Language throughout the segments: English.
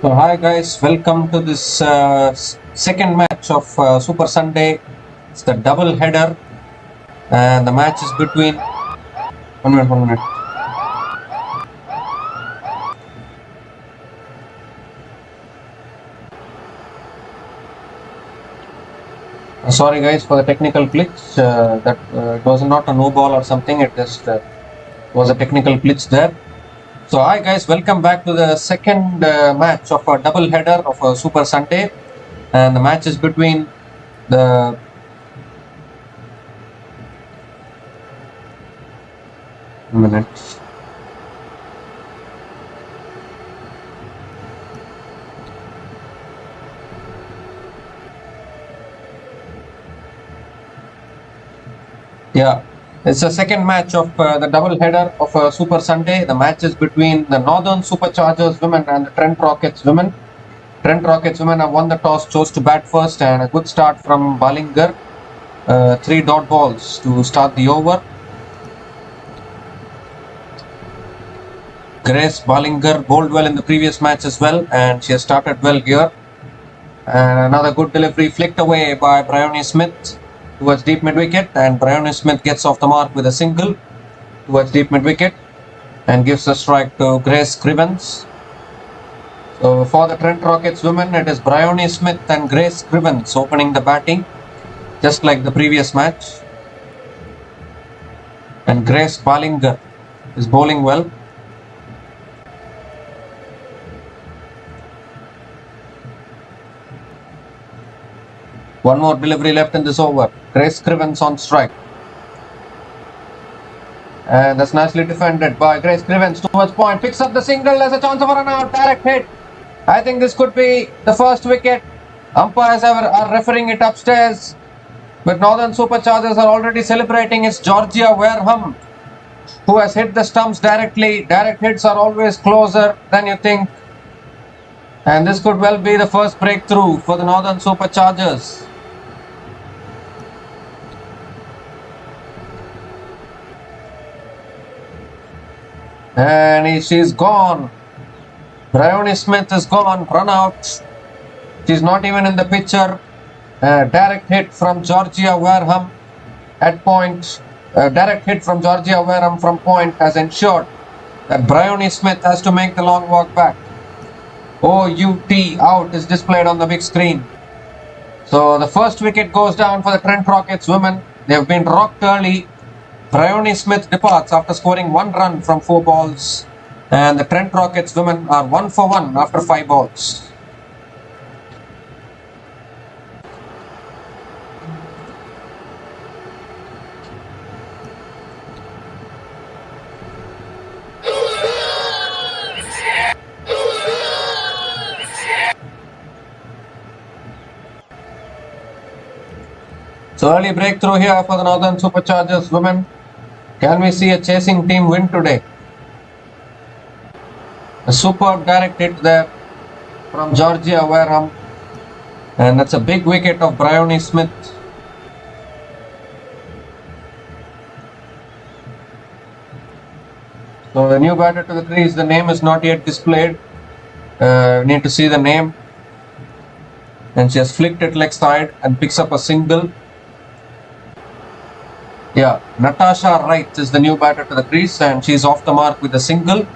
So hi guys, welcome to this second match of Super Sunday. It's the double header and the match is between 1 minute. Sorry guys for the technical glitch, that it was not a no ball or something, it just was a technical glitch there. So hi guys, welcome back to the second match of a double header of a Super Sunday, and the match is between the minutes. Yeah, it's the second match of the double header of a Super Sunday. The match is between the Northern Superchargers women and the Trent Rockets women. Trent Rockets women have won the toss, chose to bat first, and a good start from Ballinger. 3 dot balls to start the over. Grace Ballinger bowled well in the previous match as well, and she has started well here. And another good delivery flicked away by Bryony Smith towards deep mid-wicket, and Bryony Smith gets off the mark with a single towards deep mid-wicket and gives a strike to Grace Crivens. So for the Trent Rockets women, it is Bryony Smith and Grace Crivens opening the batting, just like the previous match. And Grace Ballinger is bowling well. One more delivery left in this over. Grace Crivens on strike. And that's nicely defended by Grace Crivens towards point. Picks up the single. There's a chance of a run out. Direct hit. I think this could be the first wicket. Umpires are referring it upstairs. But Northern Superchargers are already celebrating. It's Georgia Wareham who has hit the stumps directly. Direct hits are always closer than you think. And this could well be the first breakthrough for the Northern Superchargers. And she's gone. Bryony Smith is gone, run out. She's not even in the picture. Direct hit from Georgia Wareham at point. Direct hit from Georgia Wareham from point has ensured that Bryony Smith has to make the long walk back. OUT out is displayed on the big screen. So the first wicket goes down for the Trent Rockets women. They have been rocked early. Bryony Smith departs after scoring 1 run from 4 balls, and the Trent Rockets women are 1 for 1 after 5 balls. So early breakthrough here for the Northern Superchargers women. Can we see a chasing team win today? A superb direct hit there from Georgia Wareham, and that's a big wicket of Bryony Smith. So the new batter to the crease, the name is not yet displayed. We need to see the name. And she has flicked it leg side and picks up a single. Yeah, Natasha Wright is the new batter to the crease, and she's off the mark with a single,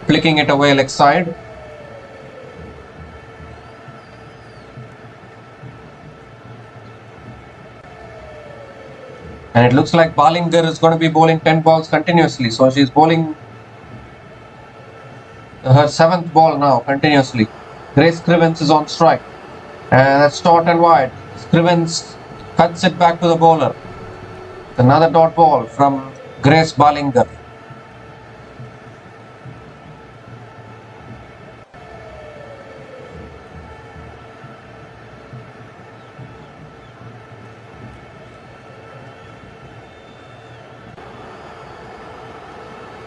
flicking it away leg side. And it looks like Ballinger is going to be bowling 10 balls continuously, so she's bowling her 7th ball now continuously. Grace Crivens is on strike, and that's short and wide. Crivens cuts it back to the bowler. Another dot ball from Grace Ballinger.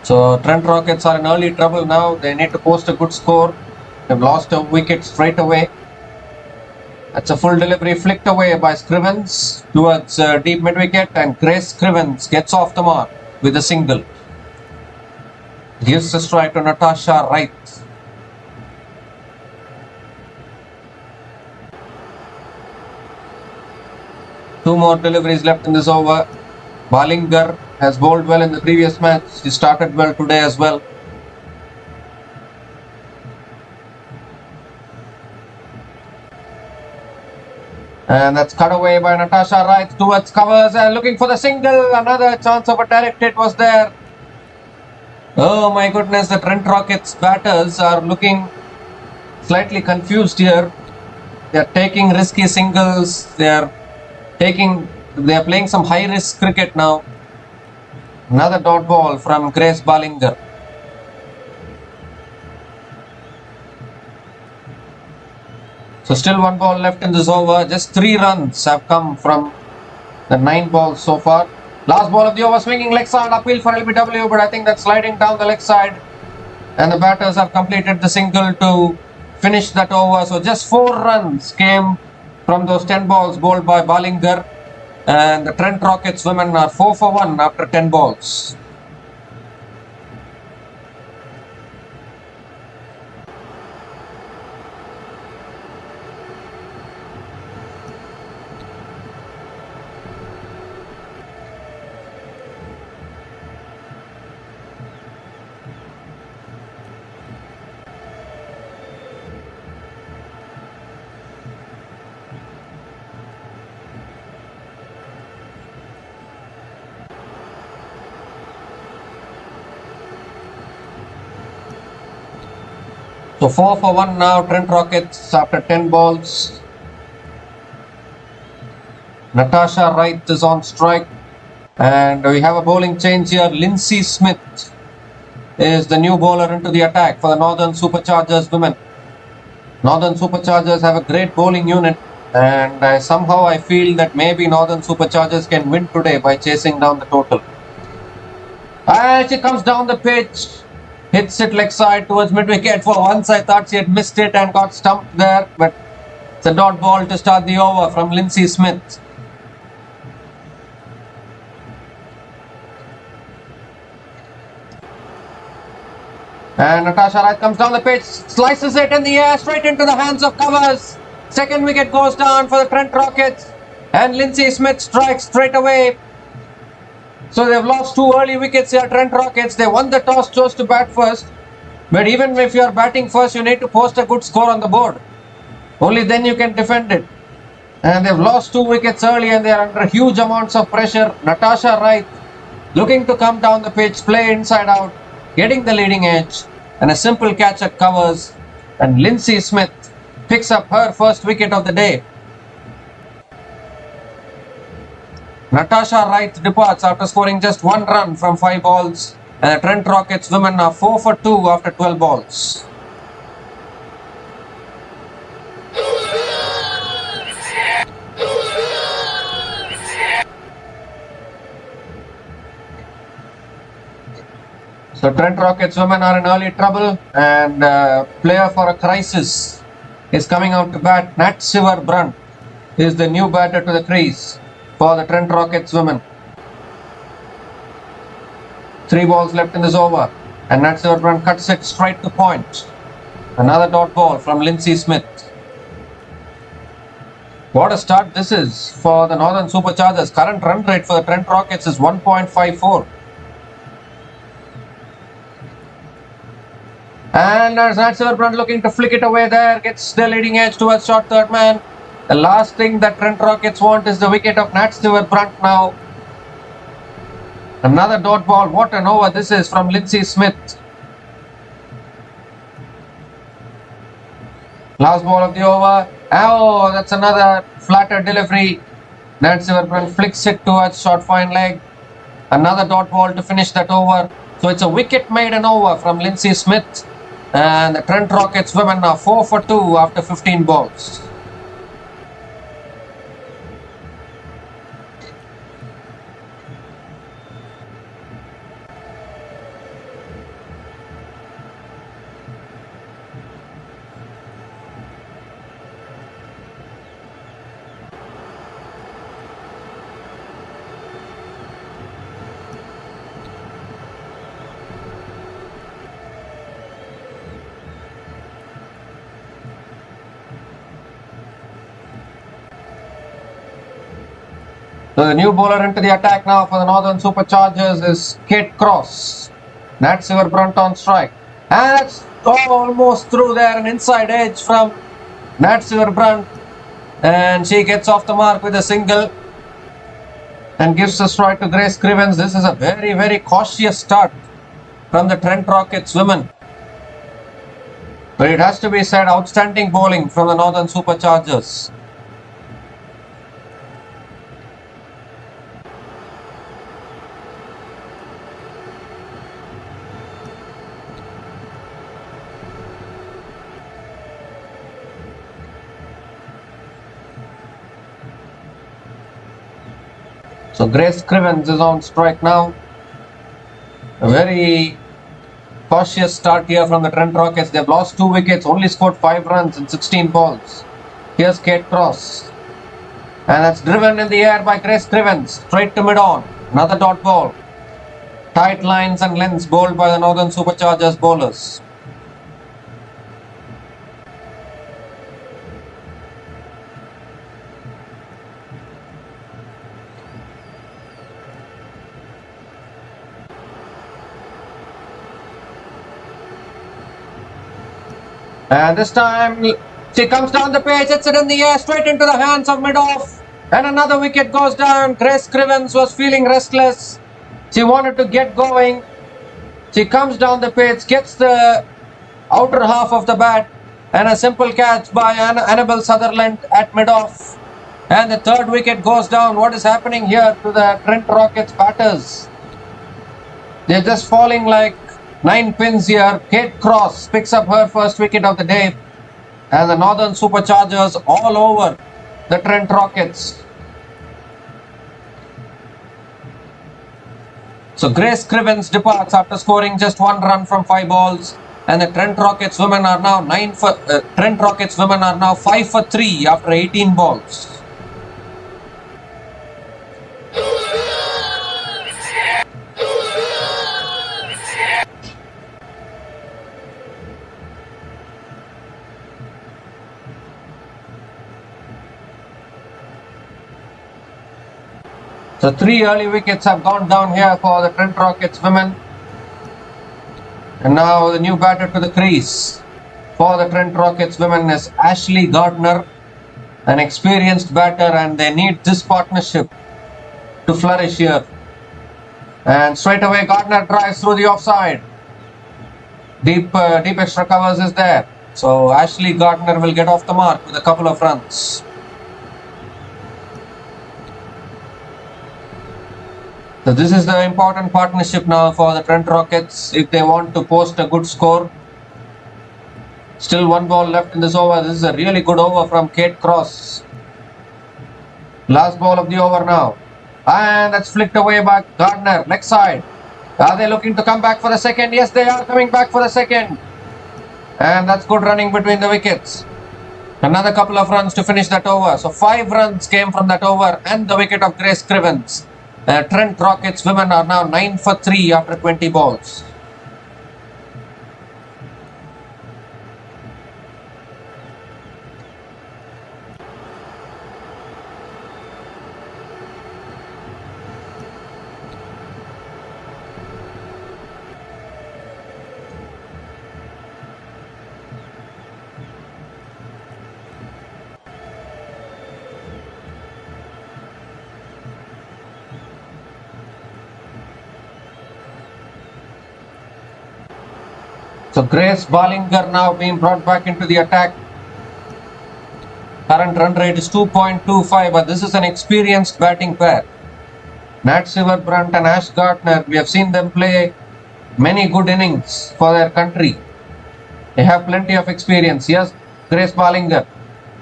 So Trent Rockets are in early trouble now. They need to post a good score. They've lost a wicket straight away. That's a full delivery flicked away by Crivens towards deep mid-wicket, and Grace Crivens gets off the mark with a single. Gives a strike to Natasha Wright. 2 more deliveries left in this over. Ballinger has bowled well in the previous match. He started well today as well. And that's cut away by Natasha Wright towards covers and looking for the single. Another chance of a direct hit was there. Oh my goodness, the Trent Rockets batters are looking slightly confused here. They are taking risky singles. They are playing some high risk cricket now. Another dot ball from Grace Ballinger. So still 1 ball left in this over. Just 3 runs have come from the 9 balls so far. Last ball of the over, swinging leg side, appeal for LBW, but I think that's sliding down the leg side. And the batters have completed the single to finish that over. So just 4 runs came from those 10 balls bowled by Ballinger. And the Trent Rockets women are 4 for 1 after 10 balls. So 4 for 1 now, Trent Rockets after 10 balls. Natasha Wright is on strike. And we have a bowling change here. Lindsay Smith is the new bowler into the attack for the Northern Superchargers women. Northern Superchargers have a great bowling unit. And somehow I feel that maybe Northern Superchargers can win today by chasing down the total. And she comes down the pitch. Hits it leg side towards mid-wicket. For once I thought she had missed it and got stumped there. But it's a dot ball to start the over from Lindsay Smith. And Natasha Wright comes down the pitch. Slices it in the air straight into the hands of covers. Second wicket goes down for the Trent Rockets. And Lindsay Smith strikes straight away. So they've lost 2 early wickets here, Trent Rockets. They won the toss, chose to bat first. But even if you are batting first, you need to post a good score on the board. Only then you can defend it. And they've lost 2 wickets early and they are under huge amounts of pressure. Natasha Wright looking to come down the pitch, play inside out, getting the leading edge. And a simple catch at covers. And Lindsay Smith picks up her first wicket of the day. Natasha Wright departs after scoring just 1 run from 5 balls. And the Trent Rockets women are 4 for 2 after 12 balls. So Trent Rockets women are in early trouble. And player for a crisis is coming out to bat. Nat Sivar-Brunt is the new batter to the crease for the Trent Rockets women. 3 balls left in this over. And Nat Sivar-Brunt cuts it straight to point. Another dot ball from Lindsay Smith. What a start this is for the Northern Superchargers. Current run rate for the Trent Rockets is 1.54. And there's Nat Sivar-Brunt looking to flick it away there. Gets the leading edge towards short third man. The last thing that Trent Rockets want is the wicket of Nat Sivar-Brunt now. Another dot ball. What an over this is from Lindsay Smith. Last ball of the over. Oh, that's another flatter delivery. Nat Sivar-Brunt flicks it towards short fine leg. Another dot ball to finish that over. So it's a wicket made an over from Lindsay Smith. And the Trent Rockets women are 4 for 2 after 15 balls. So the new bowler into the attack now for the Northern Superchargers is Kate Cross. Nat Silverbrunt on strike. And that's almost through there, an inside edge from Nat Silverbrunt. And she gets off the mark with a single and gives a strike to Grace Crivens. This is a very, very cautious start from the Trent Rockets women. But it has to be said, outstanding bowling from the Northern Superchargers. So Grace Crivens is on strike now. A very cautious start here from the Trent Rockets. They've lost 2 wickets, only scored 5 runs in 16 balls. Here's Kate Cross. And that's driven in the air by Grace Crivens. Straight to mid-on. Another dot ball. Tight lines and lengths bowled by the Northern Superchargers bowlers. And this time she comes down the pitch, hits it in the air, straight into the hands of mid-off. And another wicket goes down. Grace Crivens was feeling restless. She wanted to get going. She comes down the pitch, gets the outer half of the bat, and a simple catch by Annabel Sutherland at mid-off. And the third wicket goes down. What is happening here to the Trent Rockets batters? They're just falling like 9 pins here. Kate Cross picks up her first wicket of the day. And the Northern Superchargers all over the Trent Rockets. So Grace Crivens departs after scoring just 1 run from 5 balls. And the Trent Rockets women are now 5 for 3 after 18 balls. So 3 early wickets have gone down here for the Trent Rockets women. And now the new batter to the crease for the Trent Rockets women is Ashley Gardner, an experienced batter, and they need this partnership to flourish here. And straight away Gardner drives through the offside. Deep extra covers is there. So Ashley Gardner will get off the mark with a couple of runs. So this is the important partnership now for the Trent Rockets if they want to post a good score. Still 1 ball left in this over. This is a really good over from Kate Cross. Last ball of the over now. And that's flicked away by Gardner, leg side. Are they looking to come back for the second? Yes, they are coming back for the second. And that's good running between the wickets. Another couple of runs to finish that over. So 5 runs came from that over and the wicket of Grace Crivens. Trent Rockets women are now 9 for 3 after 20 balls. So Grace Ballinger now being brought back into the attack. Current run rate is 2.25, but this is an experienced batting pair. Nat Silverbrunt and Ash Gardner, we have seen them play many good innings for their country. They have plenty of experience. Yes, Grace Ballinger.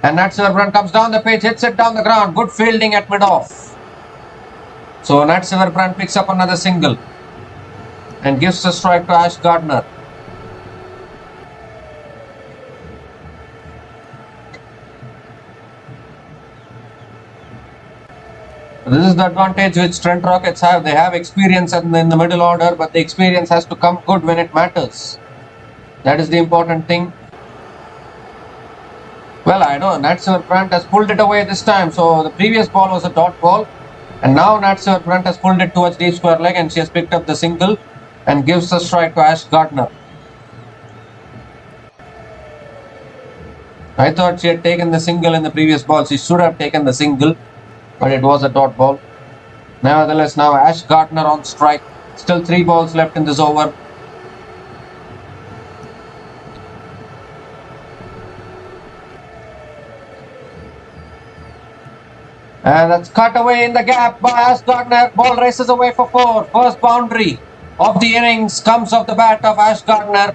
And Nat Silverbrunt comes down the pitch, hits it down the ground. Good fielding at mid-off. So Nat Silverbrunt picks up another single and gives a strike to Ash Gardner. This is the advantage which Trent Rockets have. They have experience in the middle order, but the experience has to come good when it matters. That is the important thing. Well, I know Nat Silverbrunt has pulled it away this time. So the previous ball was a dot ball And now Natsur Brunt has pulled it towards deep square leg and she has picked up the single and gives the strike to Ash Gardner. I thought she had taken the single in the previous ball. She should have taken the single, but it was a dot ball. Nevertheless, now Ash Gardner on strike. Still 3 balls left in this over. And that's cut away in the gap by Ash Gardner. Ball races away for 4. First boundary of the innings comes off the bat of Ash Gardner.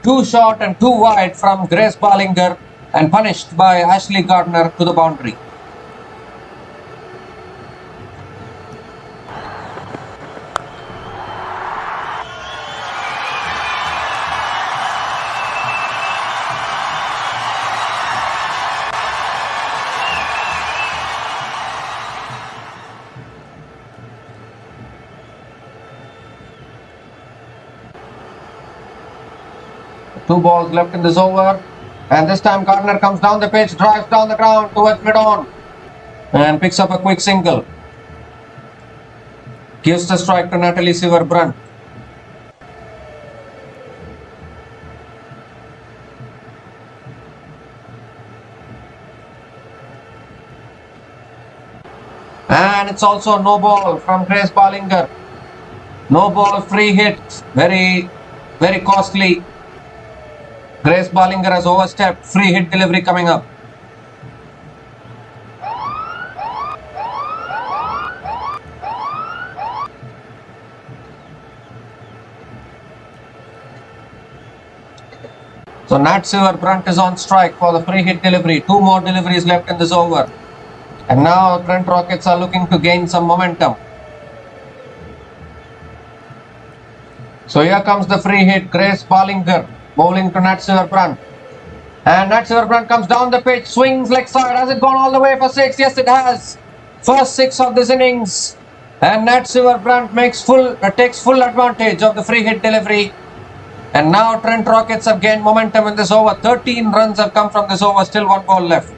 2 short and 2 wide from Grace Ballinger and punished by Ashley Gardner to the boundary. Two balls left in this over, and this time Gardner comes down the pitch, drives down the ground towards mid-on and picks up a quick single. Gives the strike to Natalie Sever-Brunt. And it's also no ball from Grace Ballinger. No ball, free hit, very costly. Grace Ballinger has overstepped. Free hit delivery coming up. So Nat Sever-Brunt is on strike for the free hit delivery. 2 more deliveries left in this over. And now Trent Rockets are looking to gain some momentum. So here comes the free hit. Grace Ballinger bowling to Nat Sever-Brunt. And Nat Sever-Brunt comes down the pitch, swings leg side. Has it gone all the way for 6? Yes, it has. First 6 of this innings. And Nat Sever-Brunt takes full advantage of the free hit delivery. And now Trent Rockets have gained momentum in this over. 13 runs have come from this over. Still 1 ball left.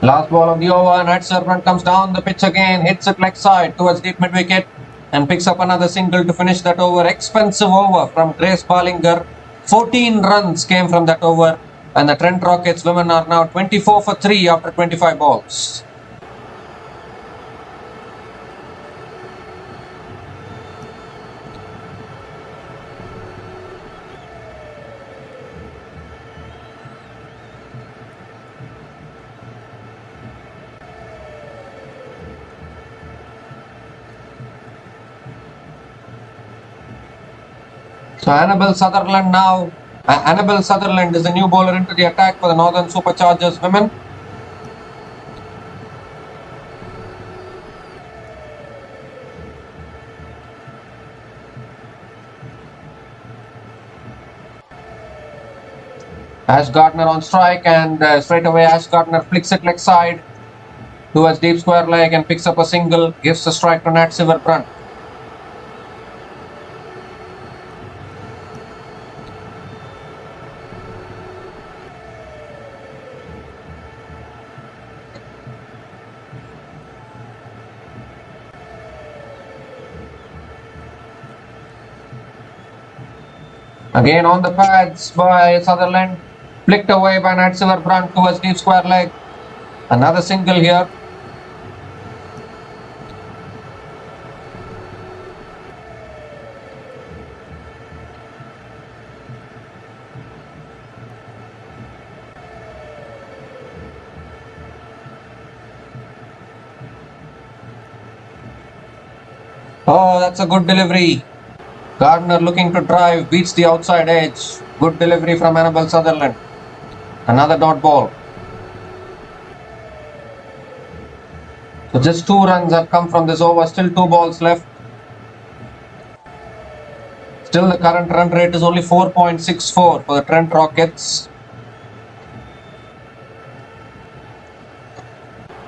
Last ball of the over, Nat Sever-Brunt comes down the pitch again, hits it leg side towards deep mid wicket and picks up another single to finish that over. Expensive over from Grace Ballinger. 14 runs came from that over and the Trent Rockets women are now 24 for 3 after 25 balls. So Annabelle Sutherland now. Annabelle Sutherland is the new bowler into the attack for the Northern Superchargers women. Ash Gardner on strike and straight away Ash Gardner flicks it leg side towards deep square leg and picks up a single, gives a strike to Nat Sever-Brunt. Again on the pads by Sutherland, flicked away by Nat Sever-Brunt towards deep square leg. Another single here. Oh, that's a good delivery. Gardner looking to drive, beats the outside edge. Good delivery from Annabelle Sutherland. Another dot ball. So just 2 runs have come from this over. Still 2 balls left. Still the current run rate is only 4.64 for the Trent Rockets.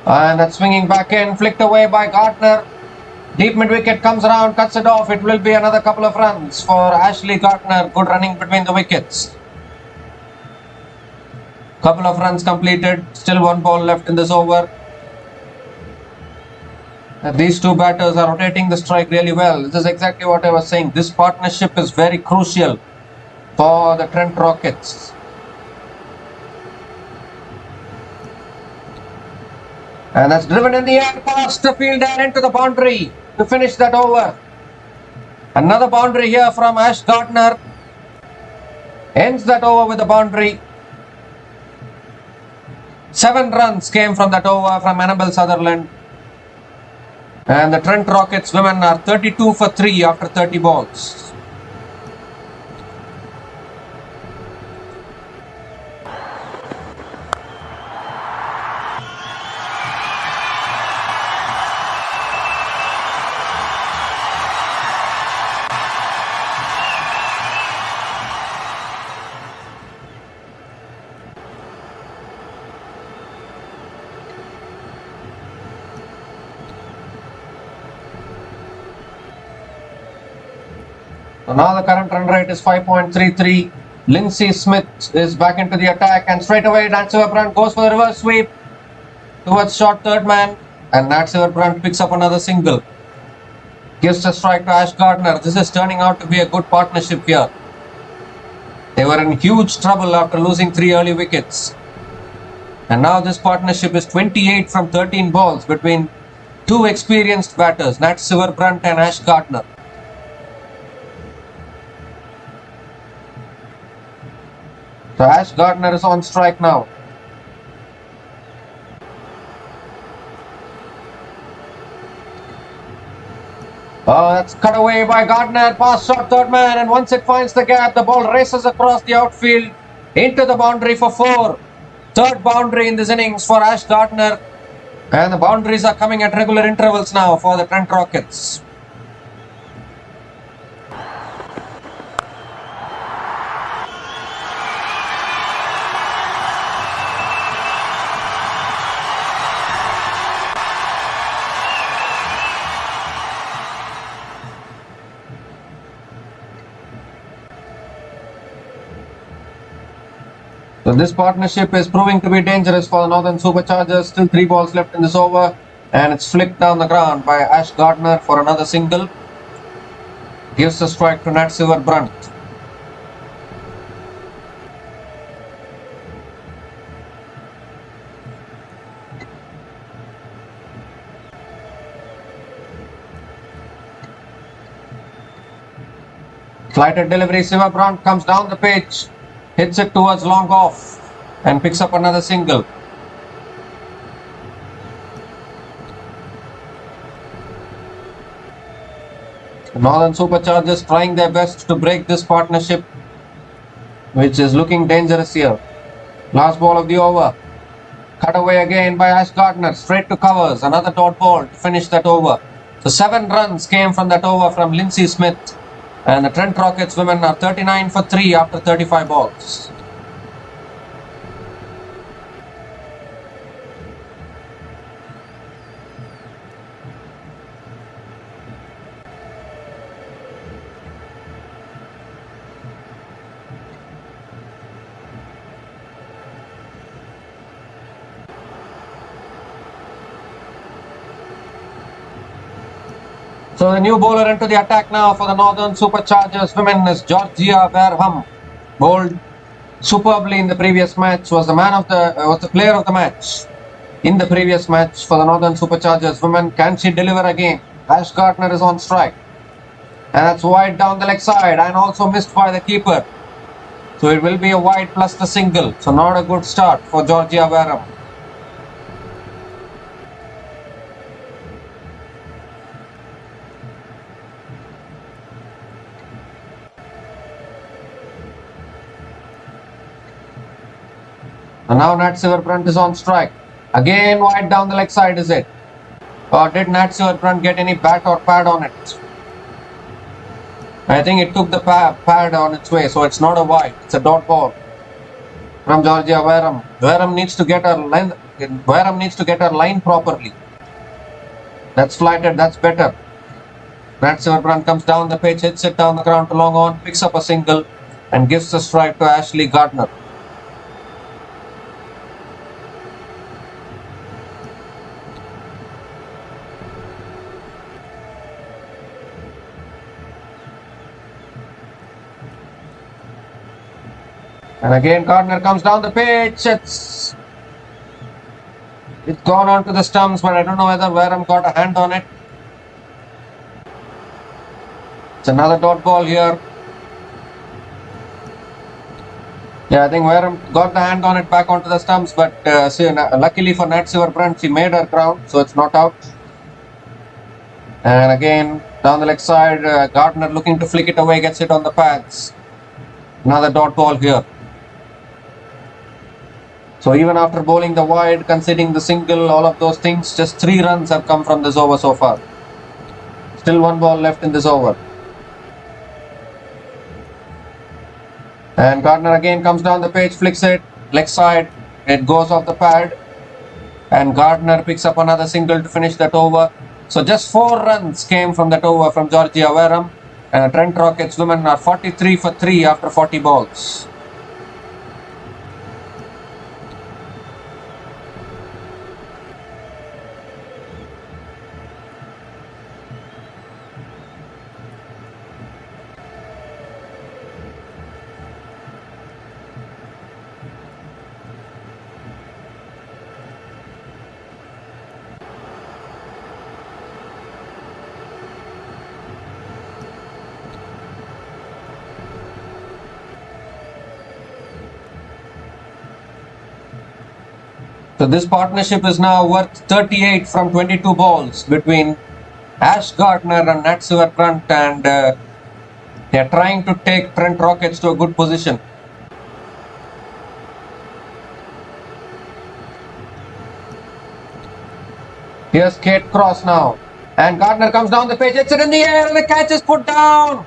And that's swinging back in, flicked away by Gardner. Deep mid wicket comes around, cuts it off. It will be another couple of runs for Ashley Gardner. Good running between the wickets. Couple of runs completed. Still one ball left in this over. These two batters are rotating the strike really well. This is exactly what I was saying. This partnership is very crucial for the Trent Rockets. And that's driven in the air past the fielder and into the boundary to finish that over. Another boundary here from Ash Gardner. Ends that over with a boundary. 7 runs came from that over from Annabelle Sutherland. And the Trent Rockets women are 32 for 3 after 30 balls. So now the current run rate is 5.33. Lindsay Smith is back into the attack and straight away Nat Silverbrand goes for the reverse sweep towards short third man, and Nat Silverbrand picks up another single. Gives a strike to Ash Gardner. This is turning out to be a good partnership here. They were in huge trouble after losing 3 early wickets. And now this partnership is 28 from 13 balls between 2 experienced batters, Nat Silverbrand and Ash Gardner. So Ash Gardner is on strike now. That's cut away by Gardner past short third man, and once it finds the gap, the ball races across the outfield into the boundary for 4. Third boundary in this innings for Ash Gardner, and the boundaries are coming at regular intervals now for the Trent Rockets. So this partnership is proving to be dangerous for the Northern Superchargers. Still 3 balls left in this over, and it's flicked down the ground by Ash Gardner for another single. Gives a strike to Nat Silverbrand. Flighted delivery, Silverbrand comes down the pitch. Hits it towards long off and picks up another single. The Northern Superchargers trying their best to break this partnership, which is looking dangerous here. Last ball of the over. Cut away again by Ash Gardner. Straight to covers. Another dot ball to finish that over. So 7 runs came from that over from Lindsay Smith. And the Trent Rockets women are 39 for 3 after 35 balls. So the new bowler into the attack now for the Northern Superchargers women is Georgia Wareham. Bowled superbly in the previous match, was the player of the match in the previous match for the Northern Superchargers women. Can she deliver again? Ash Gardner is on strike, and that's wide down the leg side and also missed by the keeper. So it will be a wide plus the single. So not a good start for Georgia Wareham. And now Nat Silverbrand is on strike. Again wide down the leg side, is it? Or did Nat Silverbrand get any bat or pad on it? I think it took the pad on its way, so it's not a wide. It's a dot ball from Georgia Wareham. Wareham needs to get her Wareham needs to get her line properly. That's flighted, that's better. Nat Silverbrand comes down the pitch, hits it down the ground to long on, picks up a single and gives the strike to Ashley Gardner. And again Gardner comes down the pitch. It's gone on to the stumps, but I don't know whether Wareham got a hand on it. It's another dot ball here. Yeah, I think Wareham got the hand on it back onto the stumps, but luckily for Nat Silverbrand, she made her ground, so it's not out. And again, down the leg side, Gardner looking to flick it away, gets it on the pads. Another dot ball here. So even after bowling the wide, conceding the single, all of those things, just 3 runs have come from this over so far. Still 1 ball left in this over. And Gardner again comes down the pitch, flicks it, leg side, it goes off the pad. And Gardner picks up another single to finish that over. So just 4 runs came from that over from Georgia Wareham. Trent Rockets women are 43 for 3 after 40 balls. So this partnership is now worth 38 from 22 balls between Ash Gardner and Nat Silverbrand, and they are trying to take Trent Rockets to a good position. Here's Kate Cross now, and Gardner comes down the pitch, hits it in the air, and the catch is put down.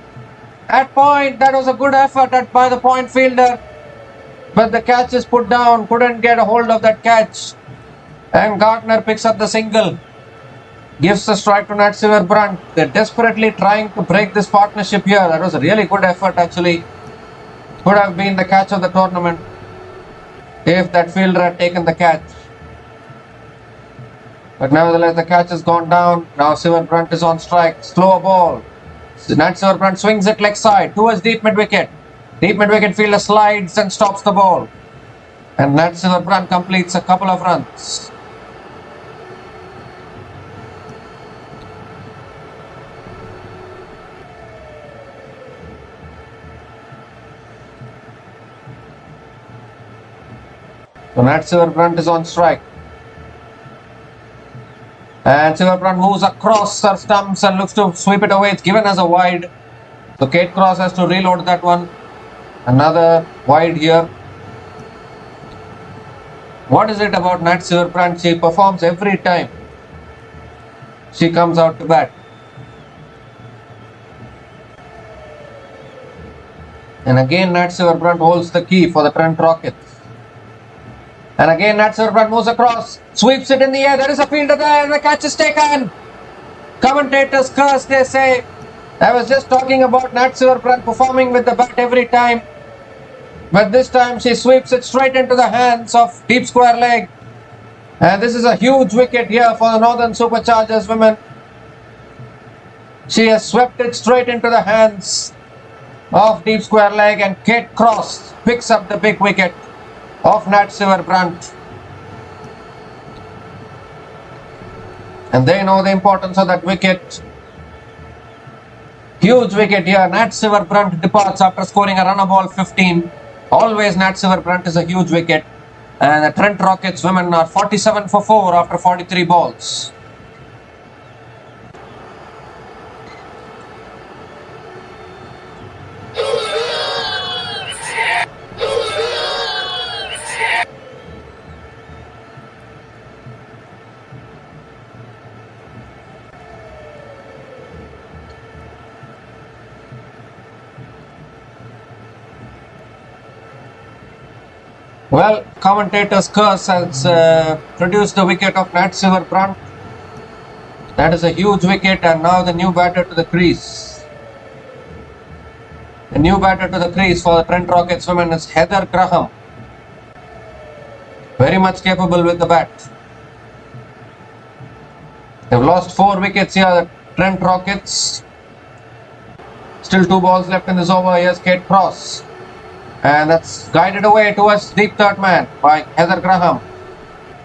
At point, that was a good effort by the point fielder. But the catch is put down, couldn't get a hold of that catch. And Gardner picks up the single. Gives the strike to Nat Silverbrand. They're desperately trying to break this partnership here. That was a really good effort actually. Could have been the catch of the tournament if that fielder had taken the catch. But nevertheless the catch has gone down. Now Silverbrand is on strike. Slower ball. Nat Silverbrand swings it leg side towards deep mid wicket. Deep mid wicket fielder slides and stops the ball. And Nat Silverbrand completes a couple of runs. So Nat Silverbrand is on strike. And Silverbrand moves across her stumps and looks to sweep it away. It's given as a wide. So Kate Cross has to reload that one. Another wide here. What is it about Nat Silverbrand? She performs every time she comes out to bat. And again Nat Silverbrand holds the key for the Trent Rockets. And again Nat Silverbrand moves across, sweeps it in the air. There is a fielder there and the catch is taken. Commentators curse, they say. I was just talking about Nat Silverbrand performing with the bat every time. But this time she sweeps it straight into the hands of deep square leg. And this is a huge wicket here for the Northern Superchargers women. She has swept it straight into the hands of deep square leg, and Kate Cross picks up the big wicket of Nat Silverbrand. And they know the importance of that wicket. Huge wicket here. Nat Silverbrand departs after scoring a run of ball 15. Always Nat Silverbrand is a huge wicket. And the Trent Rockets women are 47 for 4 after 43 balls. Well, commentator's curse has produced the wicket of Nat Silverbrand. That is a huge wicket, and now the new batter to the crease. The new batter to the crease for the Trent Rockets women is Heather Graham. Very much capable with the bat. They've lost 4 wickets here, the Trent Rockets. Still 2 balls left in this over. Here's Kate Cross. And that's guided away towards deep third man by Heather Graham.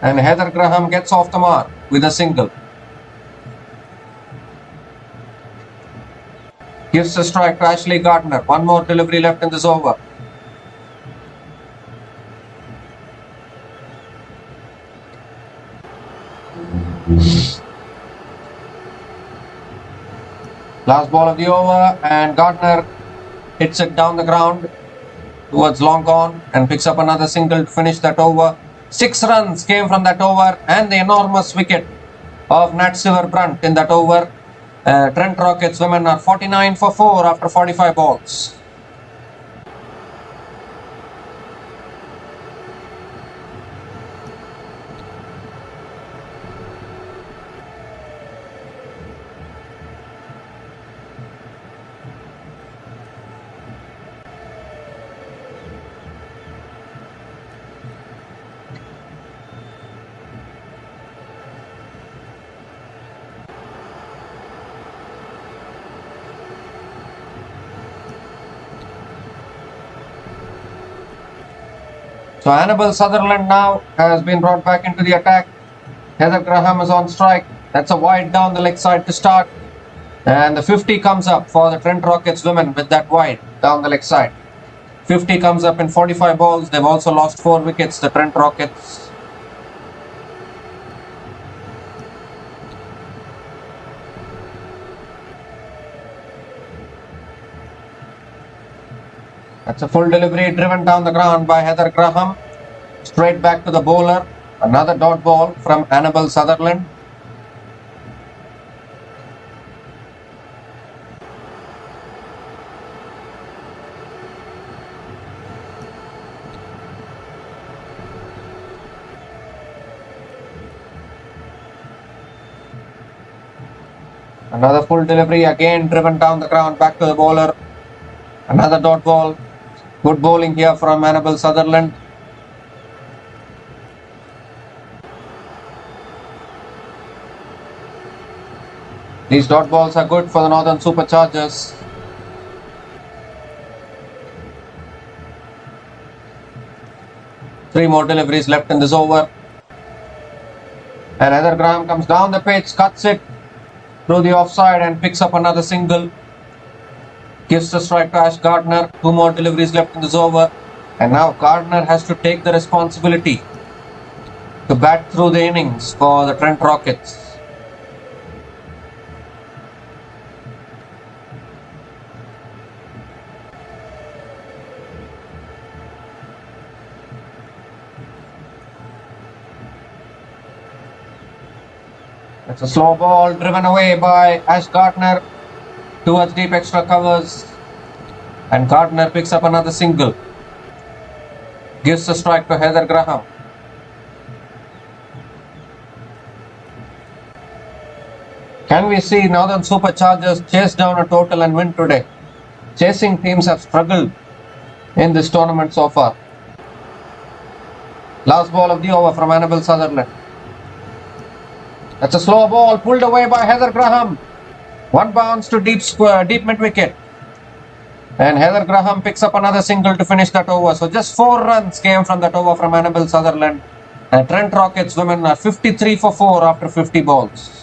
And Heather Graham gets off the mark with a single. Gives a strike to Ashley Gardner. 1 more delivery left in this over. Last ball of the over, and Gardner hits it down the ground towards long on and picks up another single to finish that over. 6 runs came from that over and the enormous wicket of Nat Silverbrand in that over. Trent Rockets women are 49 for 4 after 45 balls. So Annabelle Sutherland now has been brought back into the attack. Heather Graham is on strike. That's a wide down the leg side to start. And the 50 comes up for the Trent Rockets women with that wide down the leg side. 50 comes up in 45 balls. They've also lost 4 wickets, the Trent Rockets. That's a full delivery driven down the ground by Heather Graham. Straight back to the bowler. Another dot ball from Annabelle Sutherland. Another full delivery again driven down the ground back to the bowler. Another dot ball. Good bowling here from Annabelle Sutherland. These dot balls are good for the Northern Superchargers. Three more deliveries left in this over. And Heather Graham comes down the pitch, cuts it through the offside and picks up another single. Gives the strike to Ash Gardner. 2 more deliveries left in this over. And now Gardner has to take the responsibility to bat through the innings for the Trent Rockets. It's a slow ball driven away by Ash Gardner towards deep extra covers, and Gardner picks up another single. Gives the strike to Heather Graham. Can we see Northern Superchargers chase down a total and win today? Chasing teams have struggled in this tournament so far. Last ball of the over from Annabelle Sutherland. That's a slow ball pulled away by Heather Graham. 1 bounce to deep mid wicket. And Heather Graham picks up another single to finish that over. So just 4 runs came from that over from Annabelle Sutherland. And Trent Rockets women are 53 for 4 after 50 balls.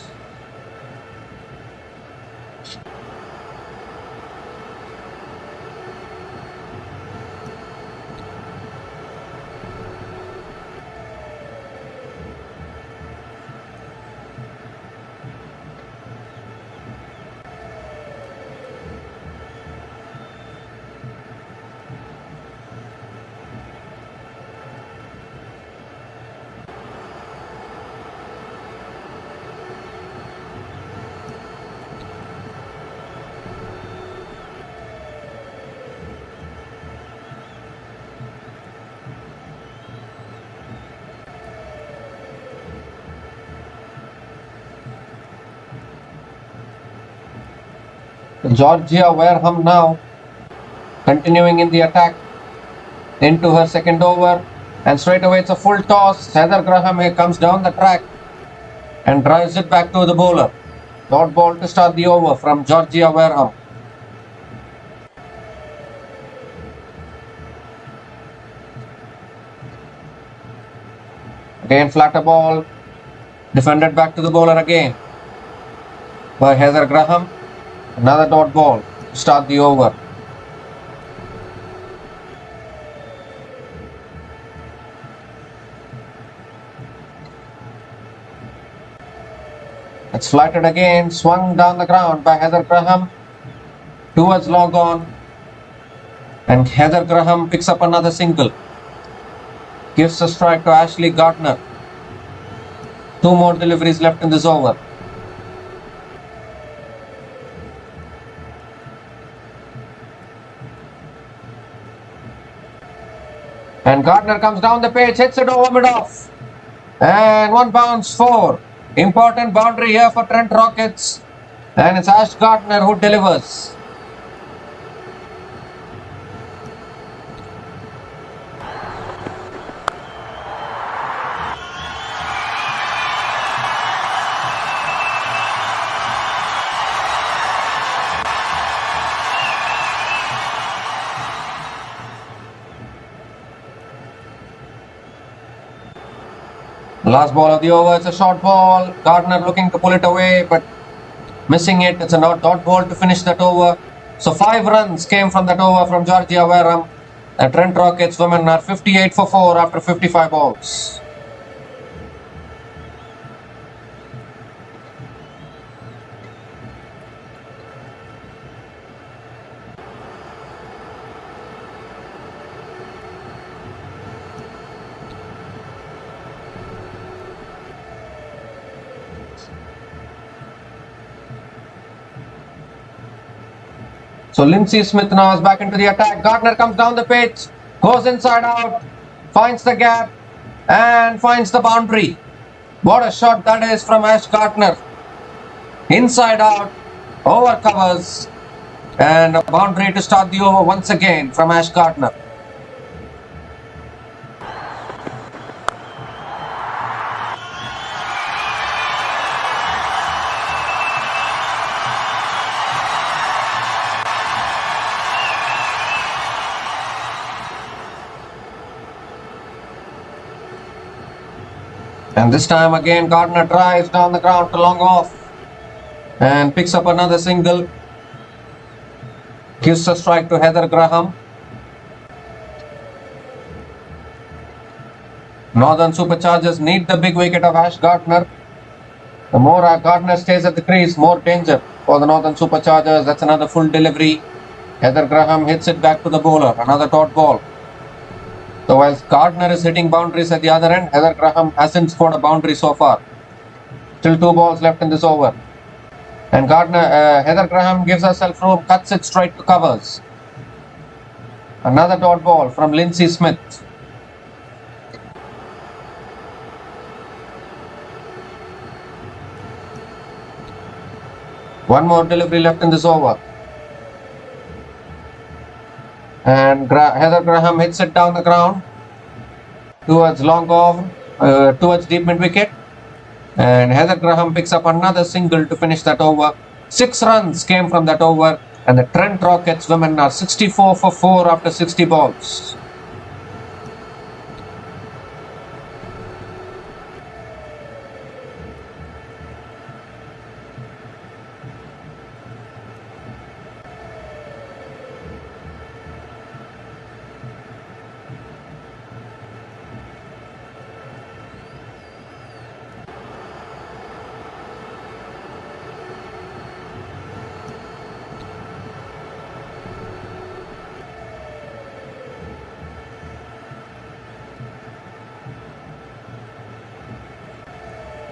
Georgia Wareham now continuing in the attack into her second over, and straight away it's a full toss. Heather Graham here comes down the track and drives it back to the bowler. Dot ball to start the over from Georgia Wareham. Again flatter ball, defended back to the bowler again by Heather Graham. Another dot ball to start the over. It's flattered again, swung down the ground by Heather Graham towards long on, and Heather Graham picks up another single. Gives a strike to Ashley Gardner. 2 more deliveries left in this over. And Gardner comes down the pitch, hits it over mid-off. And 1 bounce 4. Important boundary here for Trent Rockets. And it's Ash Gardner who delivers. Last ball of the over, it's a short ball. Gardner looking to pull it away, but missing it. It's a dot ball to finish that over. So 5 runs came from that over from Georgia Wareham. The Trent Rockets women are 58 for 4 after 55 balls. So Lindsay Smith now is back into the attack. Gardner comes down the pitch, goes inside out, finds the gap and finds the boundary. What a shot that is from Ash Gardner. Inside out, over covers, and a boundary to start the over once again from Ash Gardner. And this time again Gardner drives down the ground to long off and picks up another single. Gives a strike to Heather Graham. Northern Superchargers need the big wicket of Ash Gardner. The more Gardner stays at the crease, more danger for the Northern Superchargers. That's another full delivery. Heather Graham hits it back to the bowler. Another dot ball. So whilst Gardner is hitting boundaries at the other end, Heather Graham hasn't scored a boundary so far. Still 2 balls left in this over. And Heather Graham gives herself room, cuts it straight to covers. Another dot ball from Lindsay Smith. One more delivery left in this over. And Heather Graham hits it down the ground towards long off, towards deep mid wicket. And Heather Graham picks up another single to finish that over. 6 runs came from that over, and the Trent Rockets women are 64 for 4 after 60 balls.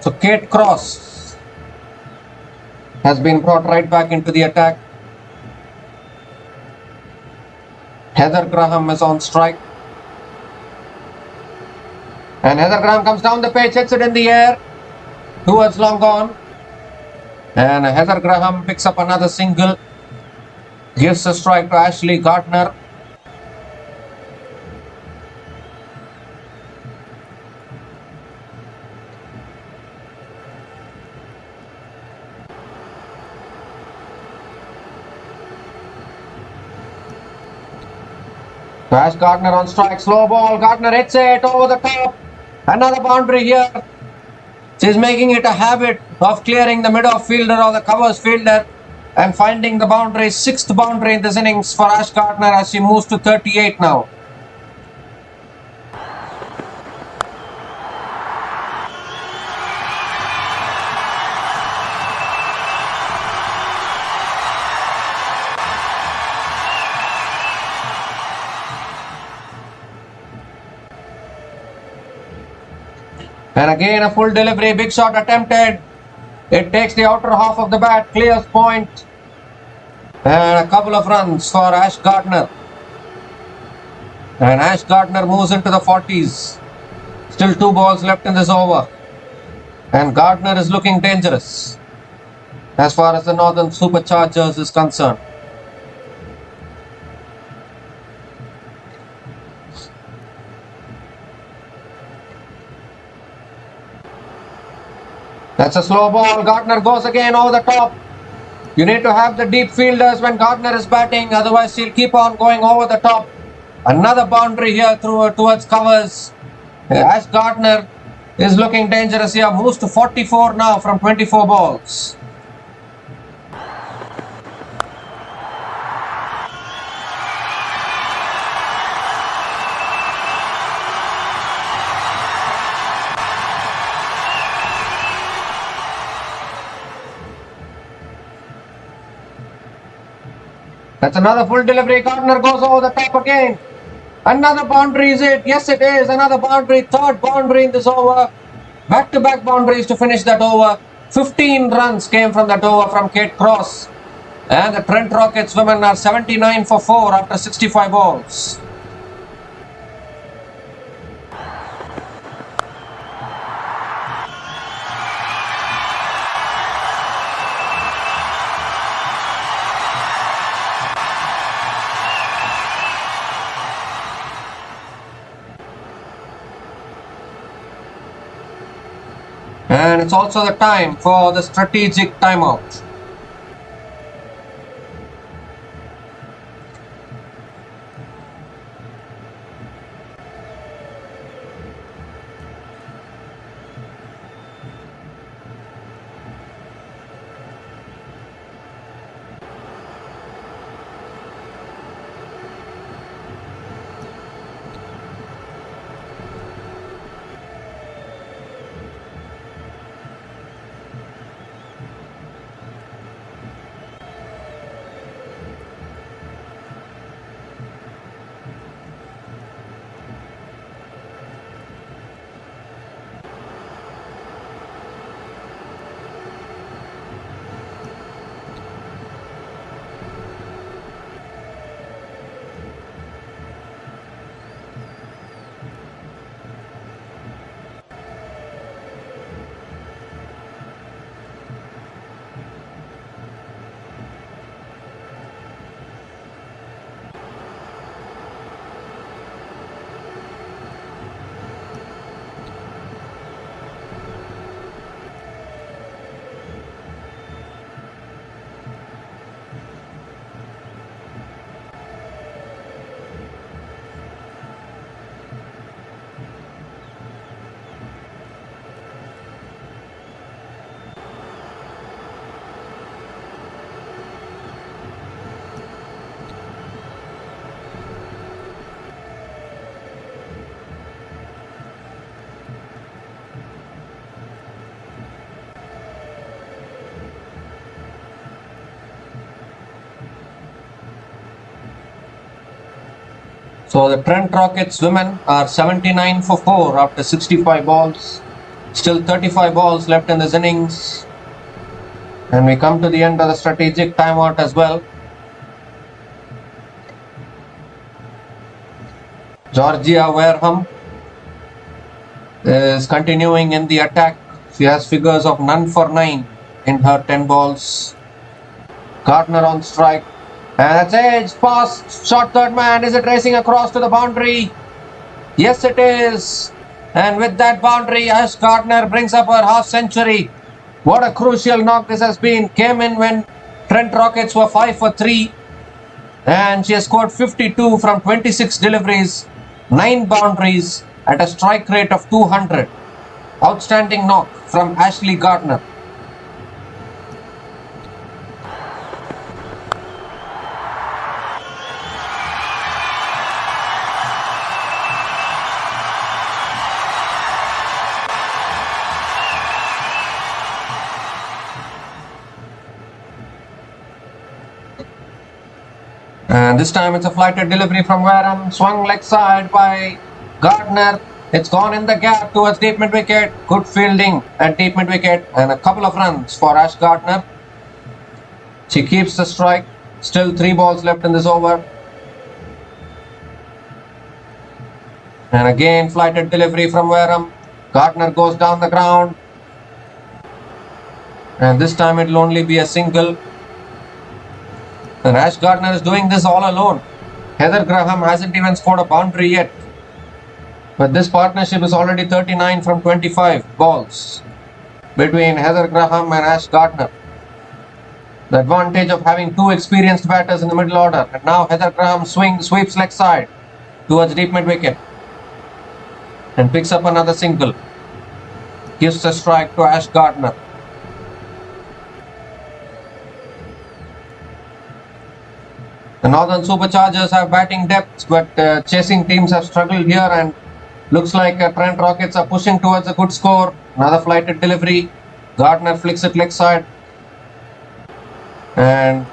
So Kate Cross has been brought right back into the attack. Heather Graham is on strike. And Heather Graham comes down the pitch, hits it in the air towards long on. And Heather Graham picks up another single Gives a strike to Ashley Gardner. Ash Gardner on strike, slow ball. Gardner hits it over the top. Another boundary here. She's making it a habit of clearing the mid-off fielder or the covers fielder and finding the boundary. Sixth boundary in this innings for Ash Gardner as she moves to 38 now. And again a full delivery, big shot attempted. It takes the outer half of the bat, clears point. And a couple of runs for Ash Gardner. And Ash Gardner moves into the 40s. Still 2 balls left in this over. And Gardner is looking dangerous as far as the Northern Superchargers is concerned. That's a slow ball. Gardner goes again over the top. You need to have the deep fielders when Gardner is batting, otherwise she'll keep on going over the top. Another boundary here towards covers. Ash Gardner is looking dangerous here. Moves to 44 now from 24 balls. That's another full delivery. Gardner goes over the top again. Another boundary, is it? Yes, it is. Another boundary. Third boundary in this over. Back-to-back boundaries to finish that over. 15 runs came from that over from Kate Cross. And the Trent Rockets women are 79 for 4 after 65 balls. And it's also the time for the strategic timeout. So the Trent Rockets women are 79 for 4 after 65 balls. Still 35 balls left in this innings. And we come to the end of the strategic timeout as well. Georgia Wareham is continuing in the attack. She has figures of none for 9 in her 10 balls. Gardner on strike. And that's edge past short third man. Is it racing across to the boundary? Yes, it is. And with that boundary, Ash Gardner brings up her half century. What a crucial knock this has been. Came in when Trent Rockets were 5 for 3. And she has scored 52 from 26 deliveries, 9 boundaries at a strike rate of 200. Outstanding knock from Ashley Gardner. And this time it's a flighted delivery from Wareham, swung leg side by Gardner. It's gone in the gap towards deep mid wicket. Good fielding at deep mid wicket and a couple of runs for Ash Gardner. She keeps the strike. Still 3 balls left in this over. And again flighted delivery from Wareham. Gardner goes down the ground. And this time it will only be a single. And Ash Gardner is doing this all alone. Heather Graham hasn't even scored a boundary yet. But this partnership is already 39 from 25 balls between Heather Graham and Ash Gardner. The advantage of having 2 experienced batters in the middle order. And now Heather Graham sweeps leg side towards deep mid wicket. And picks up another single. Gives a strike to Ash Gardner. The Northern Superchargers have batting depth, but chasing teams have struggled here, and looks like Trent Rockets are pushing towards a good score. Another flighted delivery. Gardner flicks it leg side. And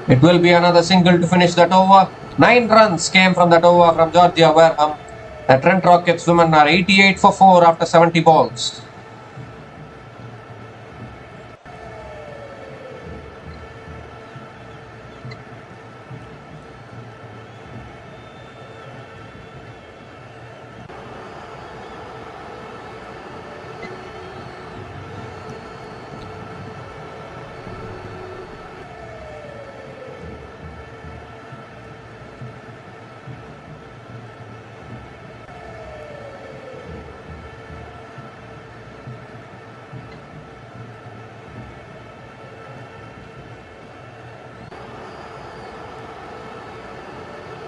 it will be another single to finish that over. 9 runs came from that over from Georgia Wareham. The Trent Rockets women are 88 for 4 after 70 balls.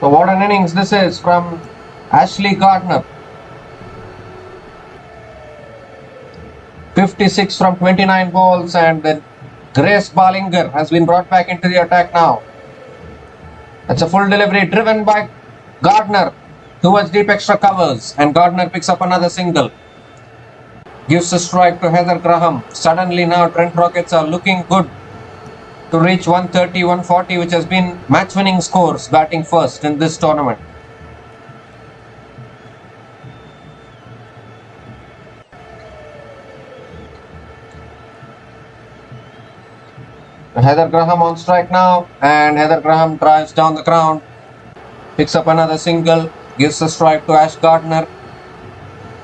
So what an innings this is from Ashley Gardner. 56 from 29 balls, and then Grace Ballinger has been brought back into the attack now. That's a full delivery driven by Gardner towards deep extra covers, and Gardner picks up another single. Gives a strike to Heather Graham. Suddenly now Trent Rockets are looking good to reach 130, 140, which has been match-winning scores batting first in this tournament. Heather Graham on strike now, and Heather Graham drives down the ground, picks up another single, gives a strike to Ash Gardner.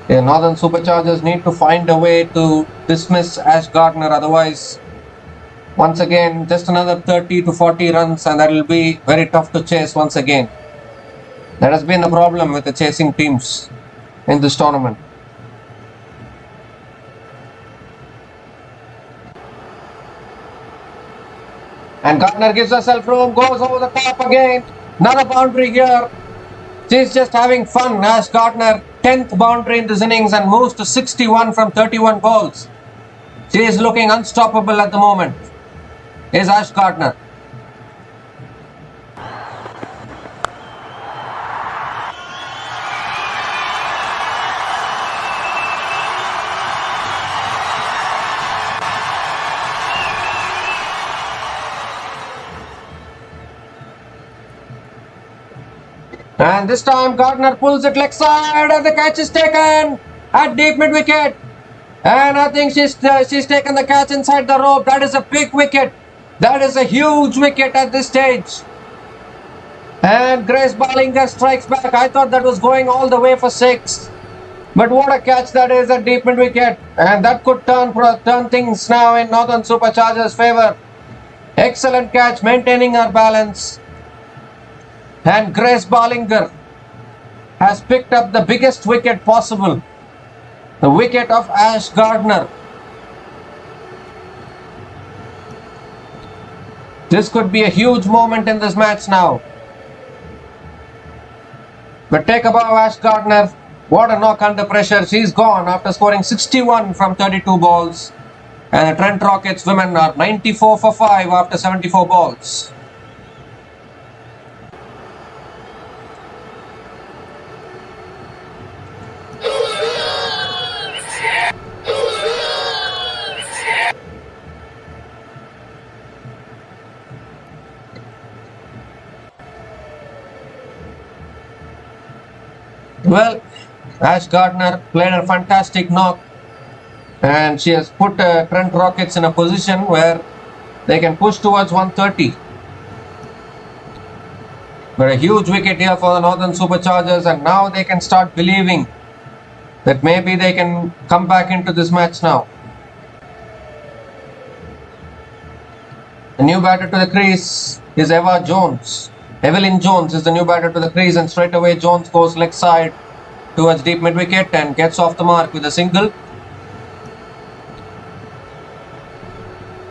The Northern Superchargers need to find a way to dismiss Ash Gardner, otherwise once again just another 30 to 40 runs, and that will be very tough to chase once again. That has been the problem with the chasing teams in this tournament. And Gardner gives herself room, goes over the top again. Another boundary here. She's just having fun. Ash Gardner, 10th boundary in this innings and moves to 61 from 31 balls. She is looking unstoppable at the moment. Is Ash Gardner. And this time Gardner pulls it leg side, and the catch is taken at deep mid wicket. And I think she's taken the catch inside the rope. That is a big wicket. That is a huge wicket at this stage. And Grace Ballinger strikes back. I thought that was going all the way for 6. But what a catch that is at deep mid wicket. And that could turn things now in Northern Superchargers' favour. Excellent catch, maintaining her balance. And Grace Ballinger has picked up the biggest wicket possible. The wicket of Ash Gardner. This could be a huge moment in this match now. But take above Ash Gardner. What a knock under pressure. She's gone after scoring 61 from 32 balls. And the Trent Rockets women are 94 for 5 after 74 balls. Well, Ash Gardner played a fantastic knock, and she has put Trent Rockets in a position where they can push towards 130. But a huge wicket here for the Northern Superchargers, and now they can start believing that maybe they can come back into this match now. The new batter to the crease is Evelyn Jones is the new batter to the crease, and straight away Jones goes leg side towards deep mid wicket and gets off the mark with a single.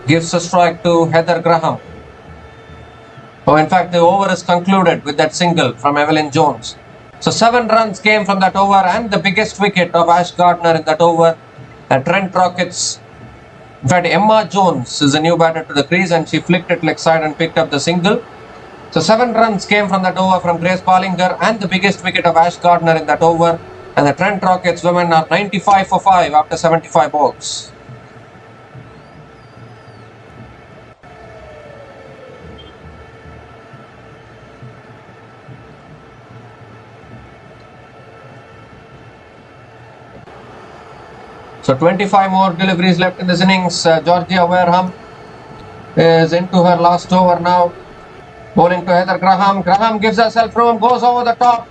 Gives a strike to Heather Graham. Oh, in fact, the over is concluded with that single from Evelyn Jones. So 7 runs came from that over, and the biggest wicket of Ash Gardner in that over. And Trent Rockets. In fact, Emma Jones is the new batter to the crease, and she flicked it leg side and picked up the single. So 7 runs came from that over from Grace Ballinger, and the biggest wicket of Ash Gardner in that over. And the Trent Rockets women are 95 for 5 after 75 balls. So 25 more deliveries left in this innings. Georgia Wareham is into her last over now. Bowling to Heather Graham. Graham gives herself room, goes over the top.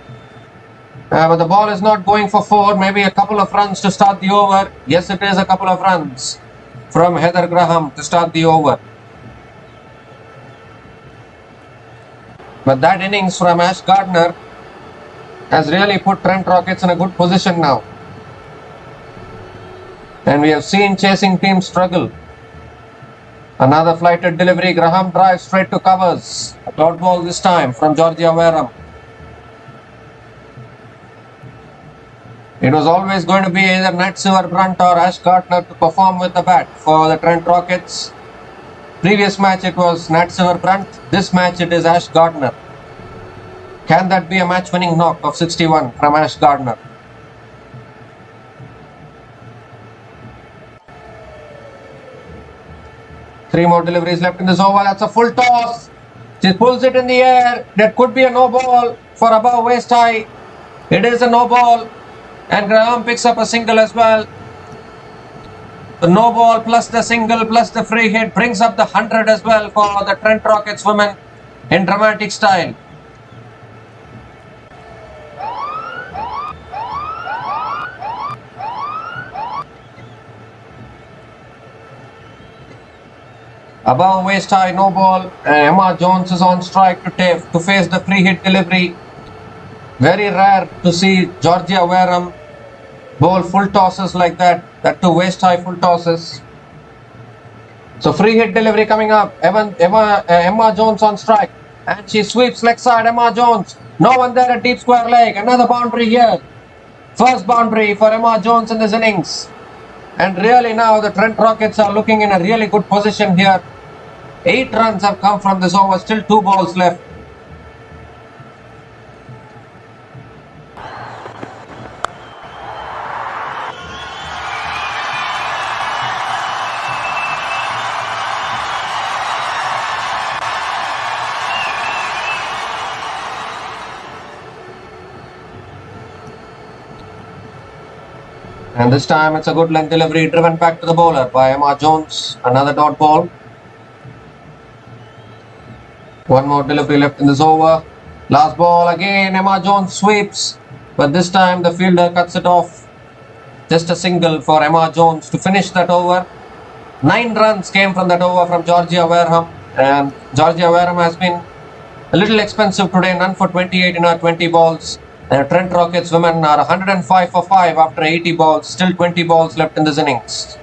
But the ball is not going for 4. Maybe a couple of runs to start the over. Yes, it is a couple of runs from Heather Graham to start the over. But that innings from Ash Gardner has really put Trent Rockets in a good position now. And we have seen chasing teams struggle. Another flighted delivery. Graham drives straight to covers. A dot ball this time from Georgia Wareham. It was always going to be either Nat Silver-Brunt or Ash Gardner to perform with the bat for the Trent Rockets. Previous match it was Nat Silver-Brunt. This match it is Ash Gardner. Can that be a match-winning knock of 61 from Ash Gardner? Three more deliveries left in this over. That's a full toss. She pulls it in the air. That could be a no ball for above waist high. It is a no ball. And Graham picks up a single as well. The no ball plus the single plus the free hit brings up the 100 as well for the Trent Rockets women in dramatic style. Above waist high, no ball. Emma Jones is on strike to face the free hit delivery. Very rare to see Georgia Wareham bowl full tosses like that. That to waist high full tosses. So free hit delivery coming up. Emma Jones on strike. And she sweeps leg side. Emma Jones. No one there at deep square leg. Another boundary here. First boundary for Emma Jones in this innings. And really now the Trent Rockets are looking in a really good position here. 8 runs have come from this over, still 2 balls left. And this time it's a good length delivery driven back to the bowler by Emma Jones. Another dot ball. One more delivery left in this over. Last ball again. Emma Jones sweeps. But this time the fielder cuts it off. Just a single for Emma Jones to finish that over. 9 runs came from that over from Georgia Wareham. And Georgia Wareham has been a little expensive today, none for 28 in her 20 balls. And Trent Rockets women are 105 for 5 after 80 balls, still 20 balls left in this innings.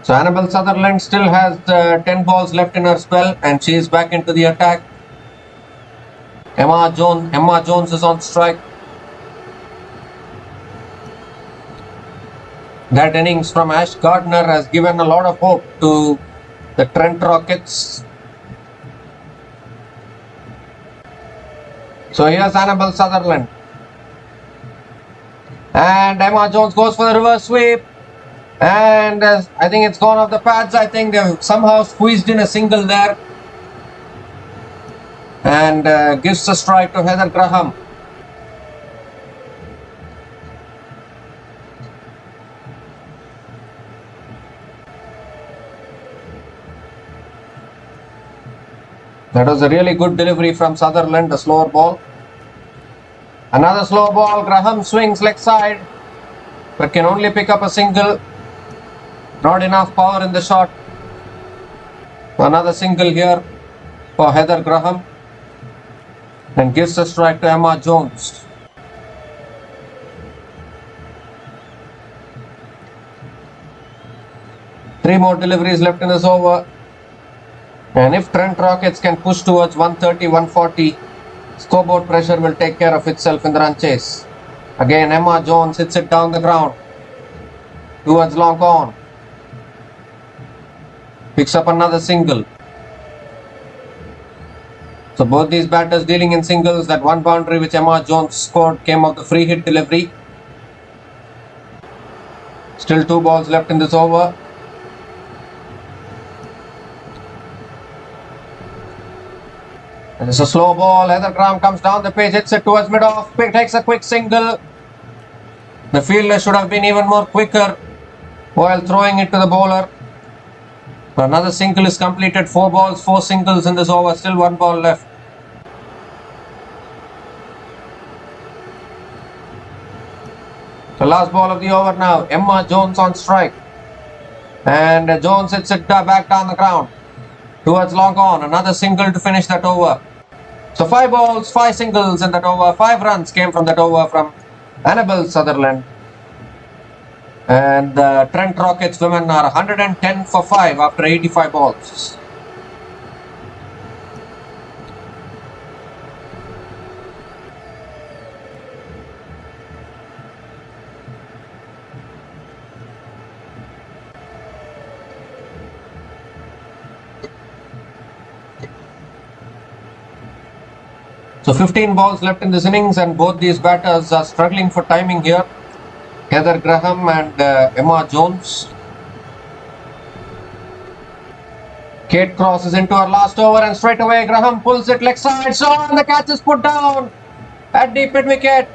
So Annabelle Sutherland still has 10 balls left in her spell and she is back into the attack. Emma Jones is on strike. That innings from Ash Gardner has given a lot of hope to the Trent Rockets. So here's Annabelle Sutherland. And Emma Jones goes for the reverse sweep. And I think it's gone off the pads. I think they've somehow squeezed in a single there. And gives a strike to Heather Graham. That was a really good delivery from Sutherland, a slower ball. Another slow ball. Graham swings leg side, but can only pick up a single. Not enough power in the shot. Another single here for Heather Graham and gives a strike to Emma Jones. Three more deliveries left in this over. And if Trent Rockets can push towards 130, 140, scoreboard pressure will take care of itself in the run chase. Again, Emma Jones hits it down the ground towards long on. Picks up another single. So both these batters dealing in singles. That one boundary which Emma Jones scored came of the free hit delivery. Still 2 balls left in this over. And it's a slow ball. Heather Graham comes down the pitch, hits it towards mid-off, takes a quick single. The fielder should have been even more quicker while throwing it to the bowler. Another single is completed. 4 balls, 4 singles in this over. Still 1 ball left. The last ball of the over now. Emma Jones on strike. And Jones hits it back down the ground towards long on. Another single to finish that over. So 5 balls, 5 singles in that over. 5 runs came from that over from Annabelle Sutherland. And the Trent Rockets women are 110 for 5 after 85 balls. So 15 balls left in this innings and both these batters are struggling for timing here. Heather Graham and Emma Jones. Kate crosses into her last over and straight away Graham pulls it leg side. So and the catch is put down at deep mid wicket.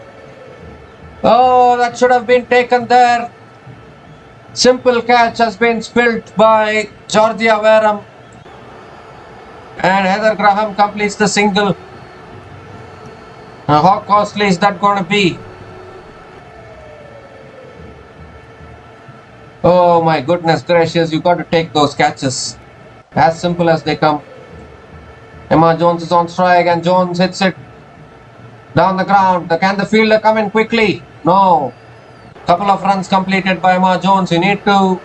Oh, that should have been taken there. Simple catch has been spilt by Georgia Wareham. And Heather Graham completes the single. Now how costly is that going to be? Oh my goodness gracious, you got to take those catches. As simple as they come. Emma Jones is on strike and Jones hits it down the ground. Can the fielder come in quickly? No. Couple of runs completed by Emma Jones. You need to...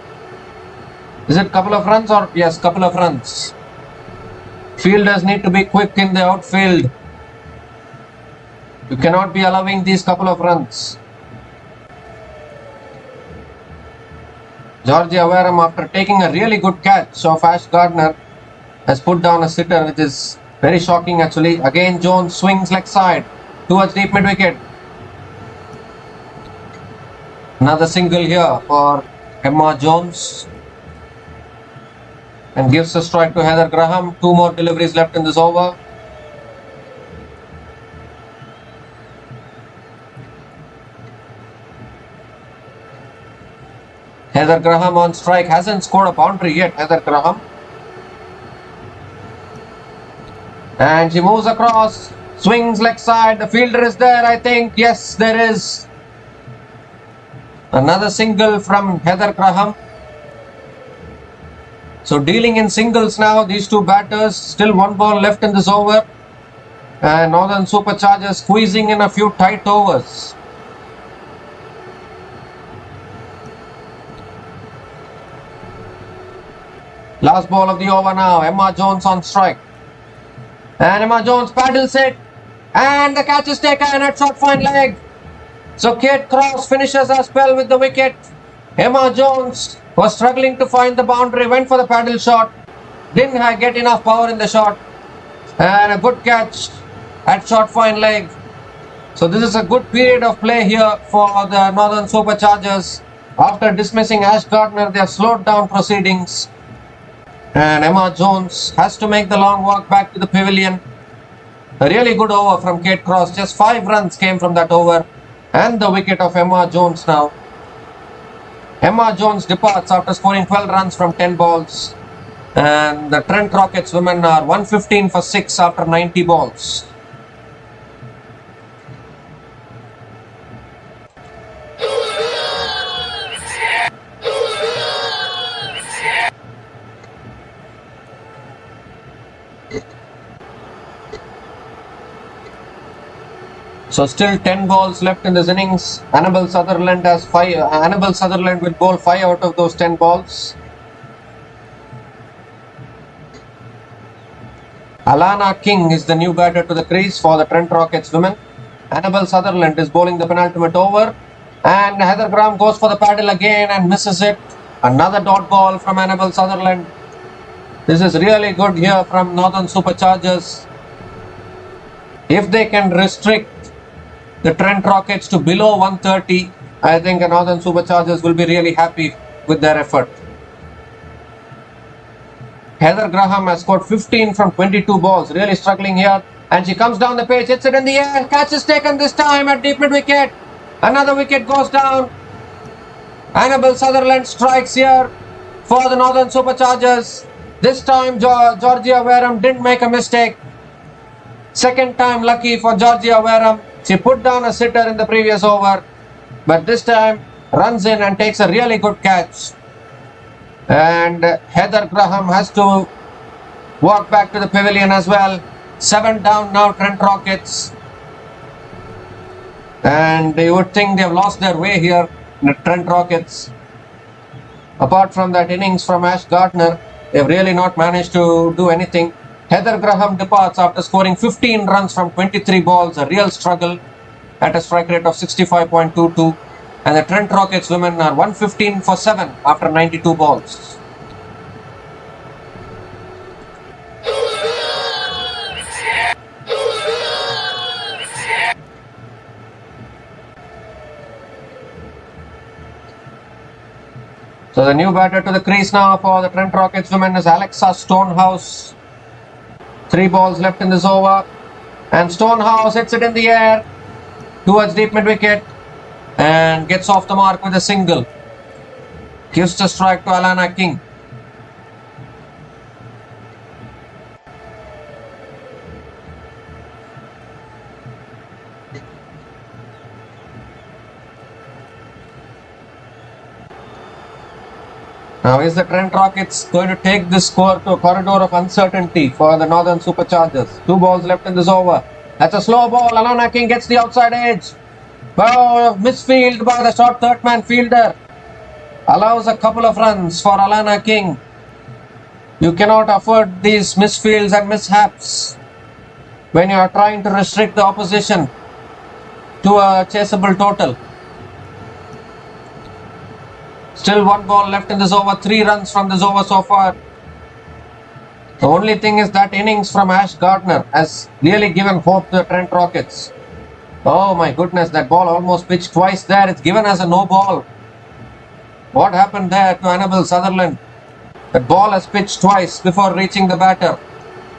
Is it couple of runs or... Yes, couple of runs. Fielders need to be quick in the outfield. You cannot be allowing these couple of runs. Georgia Wareham, after taking a really good catch of Ash Gardner, has put down a sitter, which is very shocking actually. Again, Jones swings leg side towards deep mid wicket. Another single here for Emma Jones. And gives a strike to Heather Graham. 2 more deliveries left in this over. Heather Graham on strike. Hasn't scored a boundary yet, Heather Graham. And she moves across. Swings leg side. The fielder is there, I think. Yes, there is. Another single from Heather Graham. So dealing in singles now, these two batters. Still one ball left in this over. And Northern Superchargers squeezing in a few tight overs. Last ball of the over now. Emma Jones on strike. And Emma Jones paddles it. And the catch is taken at short fine leg. So Kate Cross finishes her spell with the wicket. Emma Jones was struggling to find the boundary. Went for the paddle shot. Didn't get enough power in the shot. And a good catch at short fine leg. So this is a good period of play here for the Northern Superchargers. After dismissing Ash Gardner, they have slowed down proceedings. And Emma Jones has to make the long walk back to the pavilion. A really good over from Kate Cross. Just 5 runs came from that over. And the wicket of Emma Jones now. Emma Jones departs after scoring 12 runs from 10 balls. And the Trent Rockets women are 115 for 6 after 90 balls. So still 10 balls left in this innings. Annabelle Sutherland has 5. Annabelle Sutherland will bowl 5 out of those 10 balls. Alana King is the new batter to the crease for the Trent Rockets women. Annabelle Sutherland is bowling the penultimate over. And Heather Graham goes for the paddle again and misses it. Another dot ball from Annabelle Sutherland. This is really good here from Northern Superchargers. If they can restrict the Trent Rockets to below 130, I think the Northern Superchargers will be really happy with their effort. Heather Graham has scored 15 from 22 balls, really struggling here. And she comes down the pitch, hits it in the air, catch is taken this time at deep mid wicket. Another wicket goes down. Annabelle Sutherland strikes here for the Northern Superchargers. This time Georgia Wareham didn't make a mistake. Second time lucky for Georgia Wareham. She put down a sitter in the previous over, but this time runs in and takes a really good catch. And Heather Graham has to walk back to the pavilion as well. 7 down now, Trent Rockets. And you would think they have lost their way here, the Trent Rockets. Apart from that innings from Ash Gardner, they have really not managed to do anything. Heather Graham departs after scoring 15 runs from 23 balls, a real struggle at a strike rate of 65.22. And the Trent Rockets women are 115 for 7 after 92 balls. So the new batter to the crease now for the Trent Rockets women is Alexa Stonehouse. 3 balls left in this over. And Stonehouse hits it in the air towards deep mid wicket and gets off the mark with a single. Gives the strike to Alana King. Now is the Trent Rockets going to take this score to a corridor of uncertainty for the Northern Superchargers? 2 balls left in this over. That's a slow ball. Alana King gets the outside edge. Oh, misfield by the short third man fielder. Allows a couple of runs for Alana King. You cannot afford these misfields and mishaps when you are trying to restrict the opposition to a chaseable total. Still 1 ball left in this over. 3 runs from this over so far. The only thing is that innings from Ash Gardner has really given hope to the Trent Rockets. Oh my goodness, that ball almost pitched twice there. It's given as a no ball. What happened there to Annabelle Sutherland? That ball has pitched twice before reaching the batter.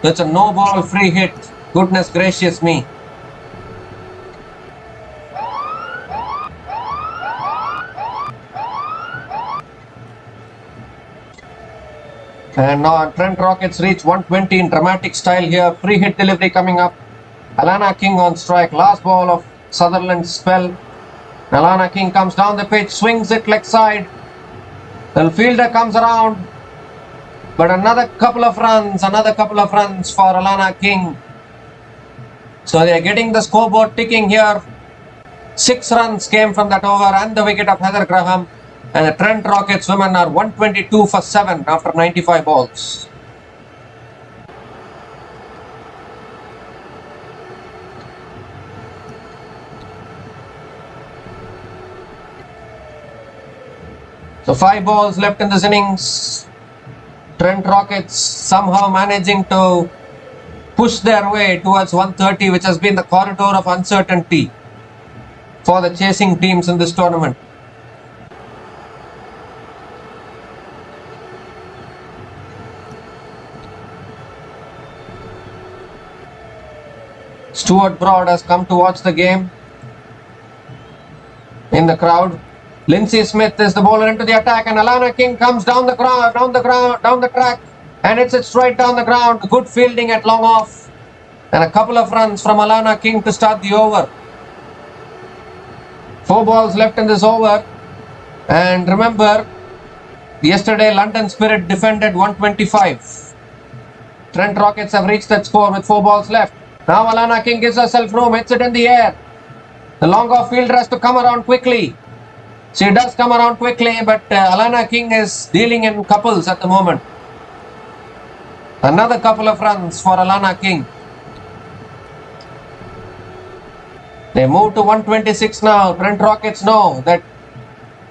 It's a no ball free hit. Goodness gracious me. And now Trent Rockets reach 120 in dramatic style here. Free hit delivery coming up. Alana King on strike. Last ball of Sutherland's spell. Alana King comes down the pitch, swings it leg side. The fielder comes around. But another couple of runs for Alana King. So they are getting the scoreboard ticking here. 6 runs came from that over and the wicket of Heather Graham. And the Trent Rockets women are 122 for 7 after 95 balls. So 5 balls left in this innings. Trent Rockets somehow managing to push their way towards 130, which has been the corridor of uncertainty for the chasing teams in this tournament. Stuart Broad has come to watch the game in the crowd. Lindsay Smith is the bowler into the attack, and Alana King comes down the track, and hits it straight down the ground. Good fielding at long off, and a couple of runs from Alana King to start the over. 4 balls left in this over, and remember, yesterday London Spirit defended 125. Trent Rockets have reached that score with 4 balls left. Now Alana King gives herself room, hits it in the air. The long off fielder has to come around quickly. She does come around quickly, but Alana King is dealing in couples at the moment. Another couple of runs for Alana King. They move to 126 now. Trent Rockets know that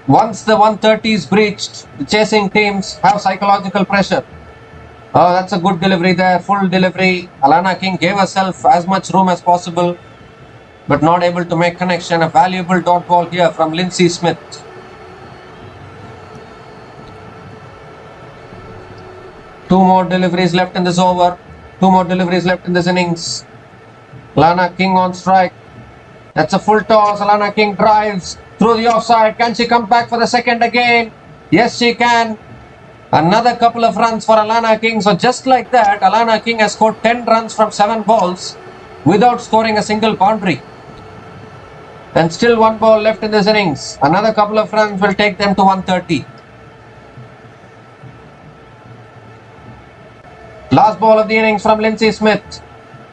once the 130 is breached, the chasing teams have psychological pressure. Oh, that's a good delivery there, full delivery. Alana King gave herself as much room as possible, but not able to make connection. A valuable dot ball here from Lindsay Smith. Two more deliveries left in this over. 2 more deliveries left in this innings. Alana King on strike. That's a full toss. Alana King drives through the offside. Can she come back for the second again? Yes, she can. Another couple of runs for Alana King. So just like that, Alana King has scored 10 runs from 7 balls without scoring a single boundary. And still 1 ball left in this innings. Another couple of runs will take them to 130. Last ball of the innings from Lindsay Smith.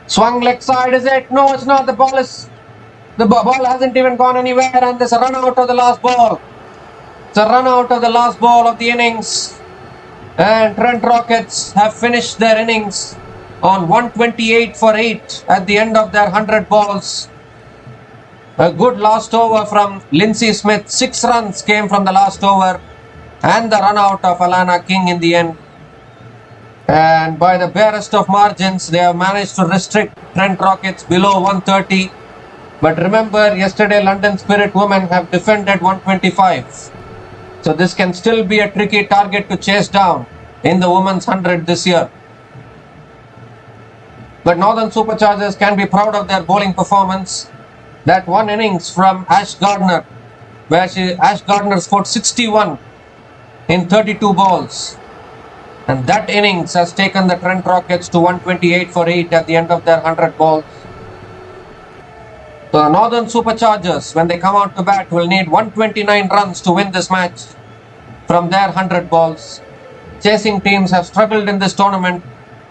Swung leg side, is it? No, it's not. The ball hasn't even gone anywhere, and there's a run out of the last ball. It's a run out of the last ball of the innings. And Trent Rockets have finished their innings on 128 for 8 at the end of their 100 balls. A good last over from Lindsay Smith. 6 runs came from the last over, and the run out of Alana King in the end. And by the barest of margins, they have managed to restrict Trent Rockets below 130. But remember, yesterday London Spirit women have defended 125. So this can still be a tricky target to chase down in the women's 100 this year. But Northern Superchargers can be proud of their bowling performance. That one innings from Ash Gardner, where Ash Gardner scored 61 in 32 balls. And that innings has taken the Trent Rockets to 128 for 8 at the end of their 100 balls. So the Northern Superchargers, when they come out to bat, will need 129 runs to win this match from their 100 balls. Chasing teams have struggled in this tournament.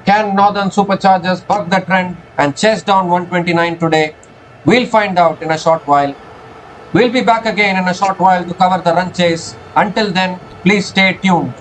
Can Northern Superchargers buck the trend and chase down 129 today? We'll find out in a short while. We'll be back again in a short while to cover the run chase. Until then, please stay tuned.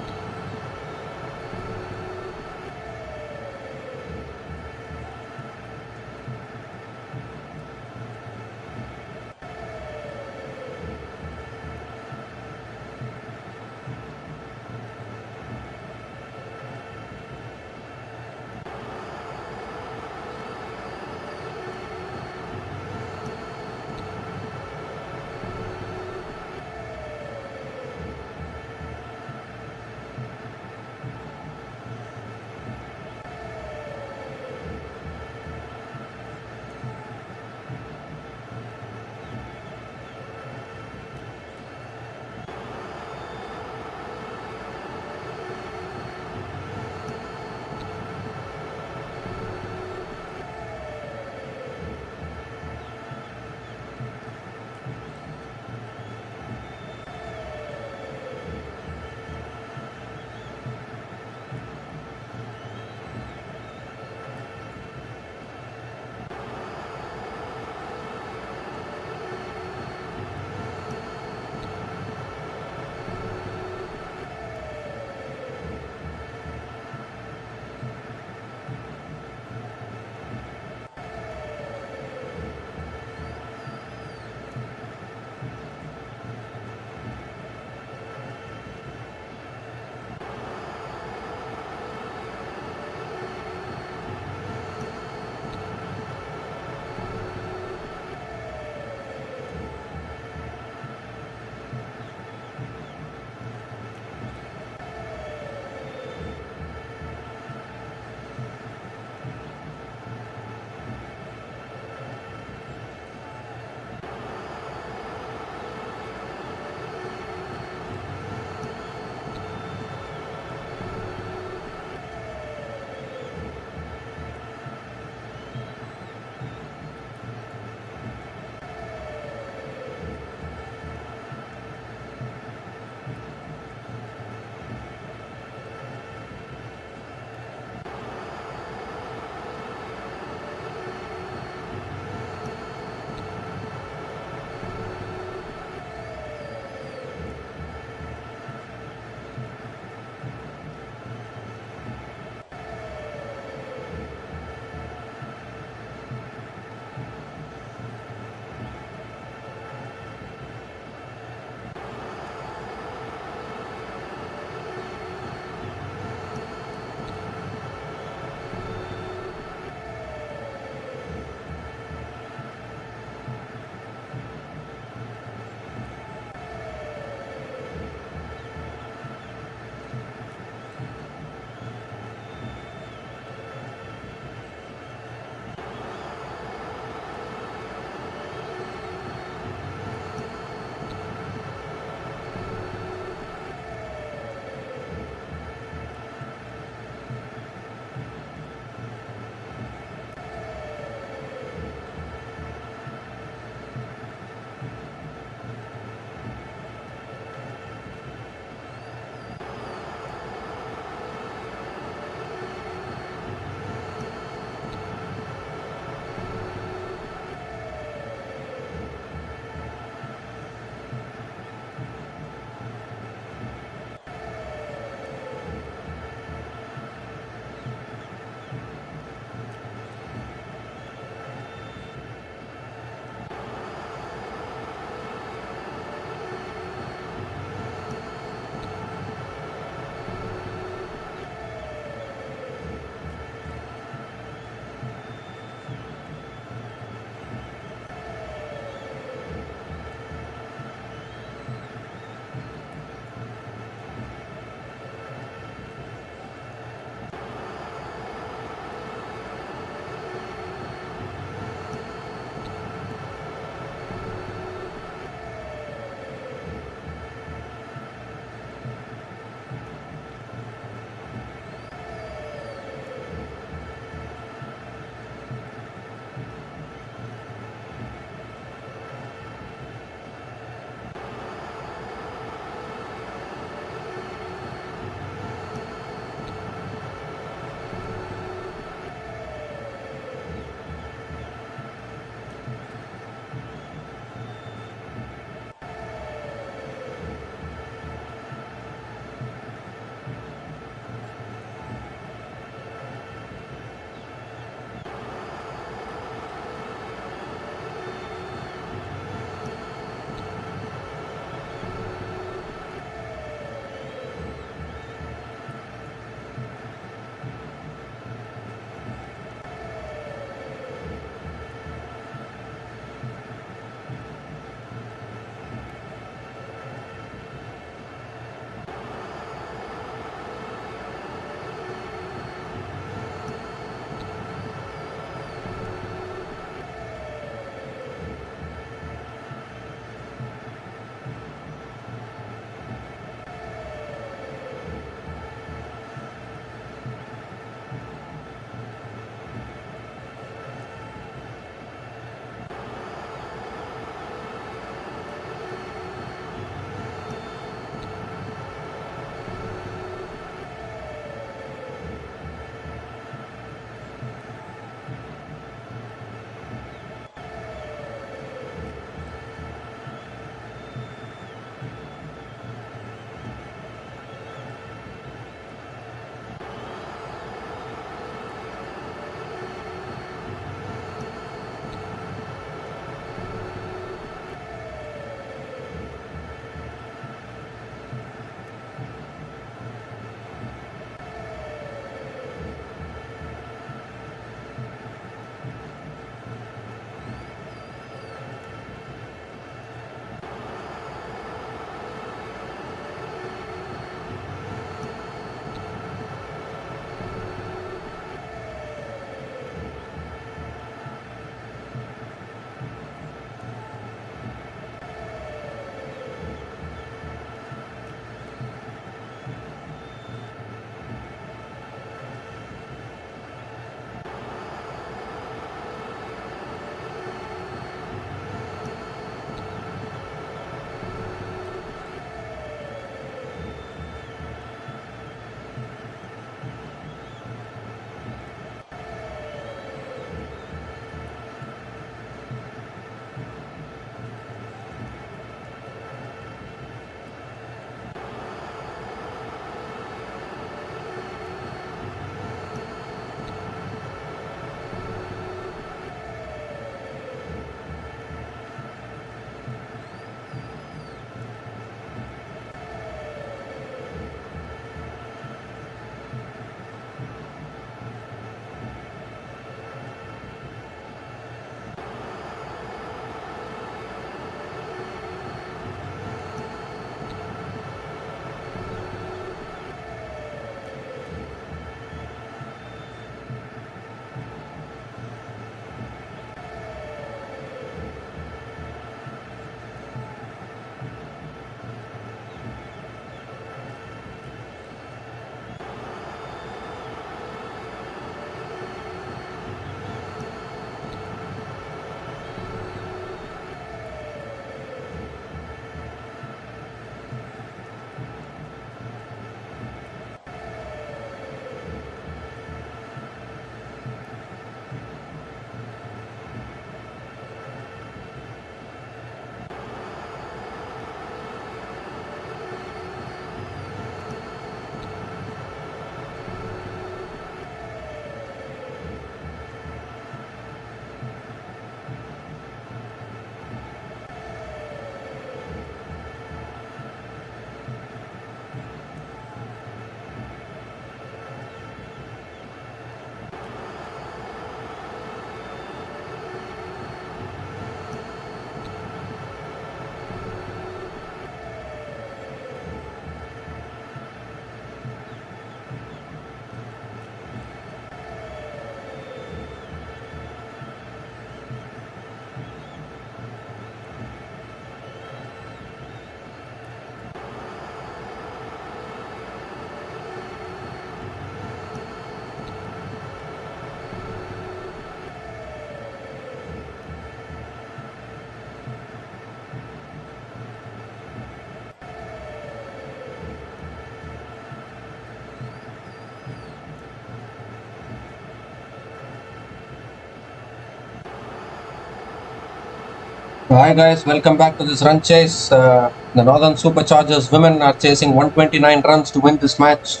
Hi guys, welcome back to this run chase. The Northern Superchargers women are chasing 129 runs to win this match.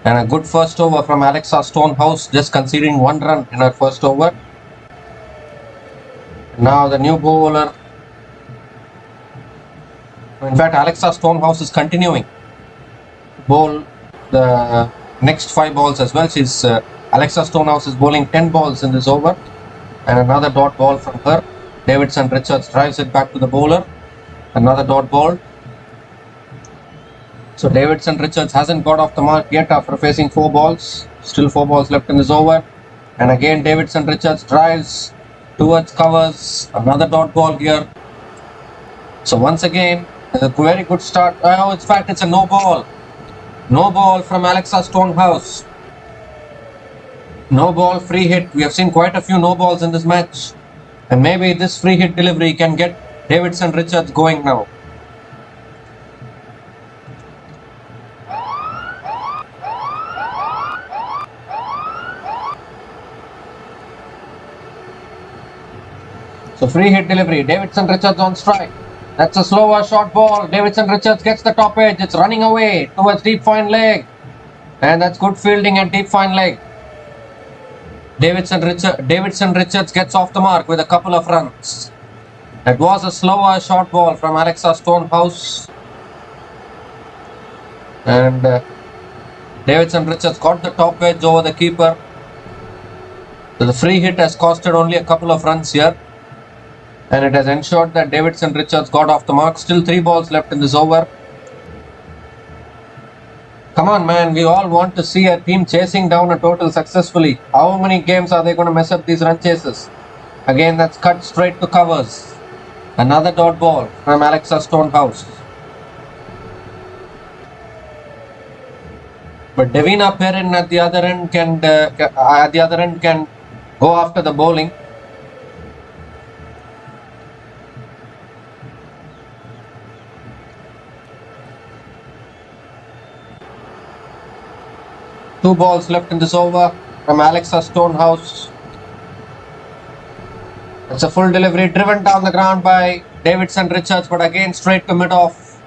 And a good first over from Alexa Stonehouse, just conceding 1 run in her first over. Now the new bowler. In fact, Alexa Stonehouse is continuing to bowl the next 5 balls as well. Alexa Stonehouse is bowling 10 balls in this over. And another dot ball from her. Davidson Richards drives it back to the bowler. Another dot ball. So Davidson Richards hasn't got off the mark yet after facing 4 balls. Still 4 balls left in this over. And again Davidson Richards drives towards covers. Another dot ball here. So once again, a very good start. Oh, in fact, it's a no ball. No ball from Alexa Stonehouse. No ball, free hit. We have seen quite a few no balls in this match. And maybe this free hit delivery can get Davidson Richards going now. So free hit delivery. Davidson Richards on strike. That's a slower short ball. Davidson Richards gets the top edge. It's running away towards deep fine leg. And that's good fielding at deep fine leg. Davidson Richards gets off the mark with a couple of runs. That was a slower short ball from Alexa Stonehouse. And Davidson Richards got the top edge over the keeper. So the free hit has costed only a couple of runs here. And it has ensured that Davidson Richards got off the mark. Still 3 balls left in this over. Come on, man. We all want to see a team chasing down a total successfully. How many games are they going to mess up these run chases? Again, that's cut straight to covers. Another dot ball from Alexa Stonehouse. But Devina Perrin at the other end can go after the bowling. Two balls left in this over from Alexa Stonehouse. It's a full delivery driven down the ground by Davidson Richards, but again straight to mid-off.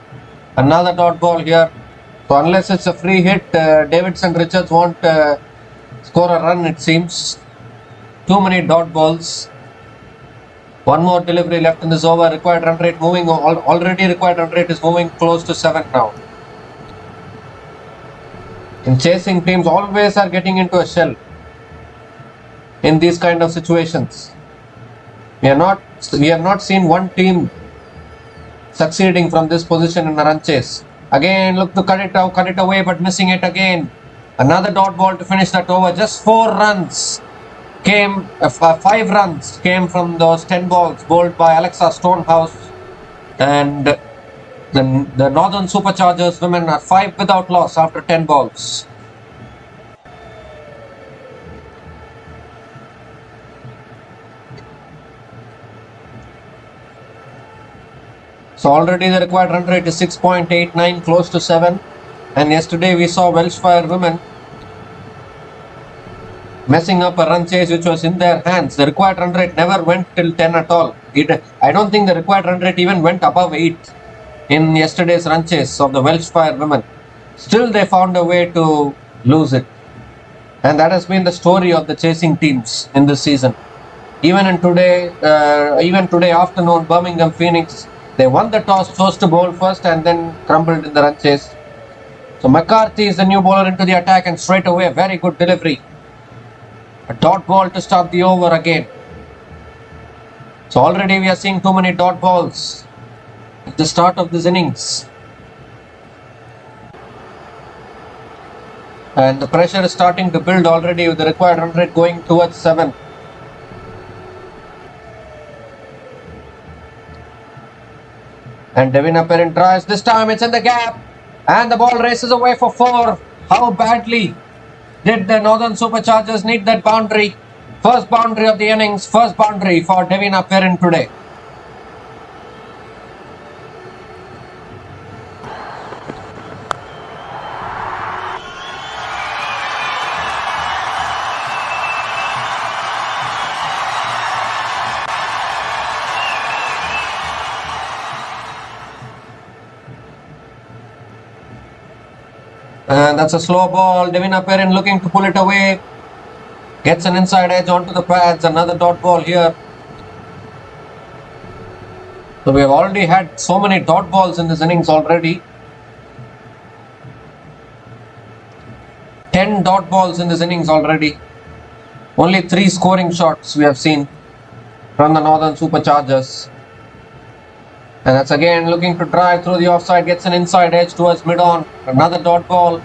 Another dot ball here. So unless it's a free hit, Davidson Richards won't score a run, it seems. Too many dot balls. One more delivery left in this over. Required run rate moving. Already required run rate is moving close to 7 now. In chasing, teams always are getting into a shell in these kind of situations. We have not seen one team succeeding from this position in a run chase. Again, look to cut it away, but missing it again. Another dot ball to finish that over. Just 4 runs came, 5 runs came from those 10 balls bowled by Alexa Stonehouse, and the Northern Superchargers women are 5 without loss after 10 balls. So already the required run rate is 6.89, close to 7. And yesterday we saw Welshfire women messing up a run chase which was in their hands. The required run rate never went till 10 at all. I don't think the required run rate even went above 8 in yesterday's run chase of the Welshfire women. Still they found a way to lose it. And that has been the story of the chasing teams in this season. Even today afternoon, Birmingham Phoenix, they won the toss, chose to bowl first and then crumbled in the run chase. So McCarthy is the new bowler into the attack, and straight away, very good delivery. A dot ball to start the over again. So already we are seeing too many dot balls at the start of this innings. And the pressure is starting to build already with the required run rate going towards 7. And Devina Perrin tries. This time it's in the gap. And the ball races away for 4. How badly did the Northern Superchargers need that boundary? First boundary of the innings. First boundary for Devina Perrin today. And that's a slow ball. Devina Perrin looking to pull it away. Gets an inside edge onto the pads. Another dot ball here. So we have already had so many dot balls in this innings already. 10 dot balls in this innings already. Only 3 scoring shots we have seen from the Northern Superchargers. And that's again looking to drive through the offside. Gets an inside edge towards mid-on. Another dot ball.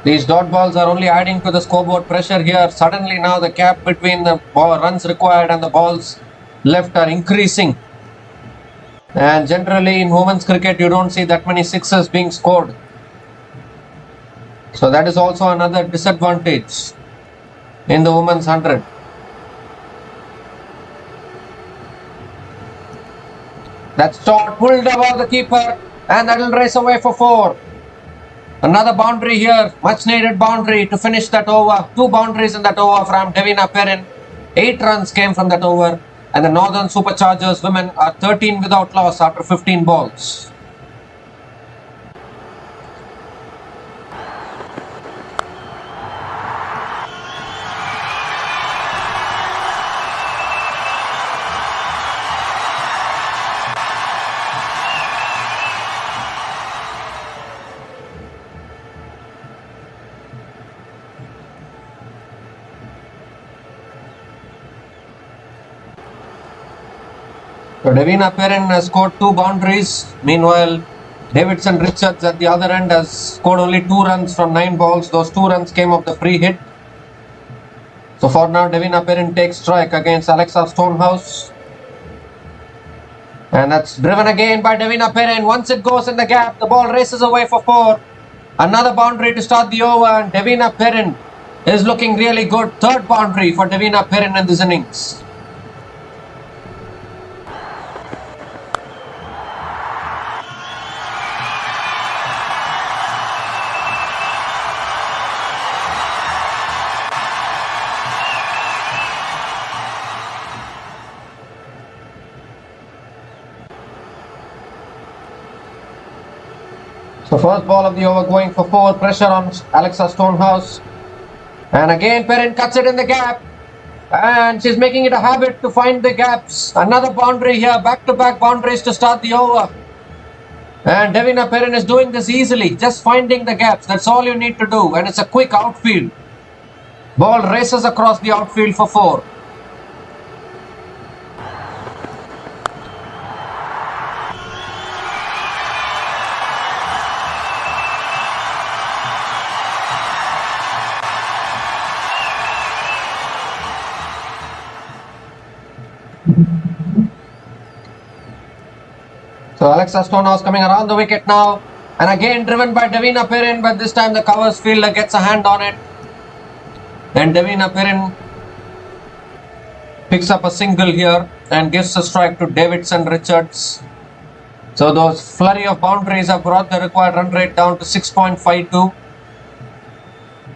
These dot balls are only adding to the scoreboard pressure here. Suddenly now the gap between the runs required and the balls left are increasing. And generally in women's cricket you don't see that many sixes being scored. So that is also another disadvantage in the women's 100. That shot pulled above the keeper and that will race away for 4. Another boundary here, much needed boundary to finish that over. 2 boundaries in that over from Devina Perrin. 8 runs came from that over. And the Northern Superchargers women are 13 without loss after 15 balls. So Devina Perrin has scored 2 boundaries. Meanwhile, Davidson Richards at the other end has scored only 2 runs from 9 balls. Those 2 runs came off the free hit. So for now, Devina Perrin takes strike against Alexa Stonehouse. And that's driven again by Devina Perrin. Once it goes in the gap, the ball races away for 4. Another boundary to start the over, and Devina Perrin is looking really good. 3rd boundary for Devina Perrin in this innings. So first ball of the over going for 4, pressure on Alexa Stonehouse. And again Perrin cuts it in the gap. And she's making it a habit to find the gaps. Another boundary here, back-to-back boundaries to start the over. And Devina Perrin is doing this easily, just finding the gaps. That's all you need to do. And it's a quick outfield. Ball races across the outfield for 4. So Alexa Stonehouse coming around the wicket now. And again driven by Devina Perrin, but this time the covers fielder gets a hand on it. And Devina Perrin picks up a single here and gives a strike to Davidson Richards. So those flurry of boundaries have brought the required run rate down to 6.52.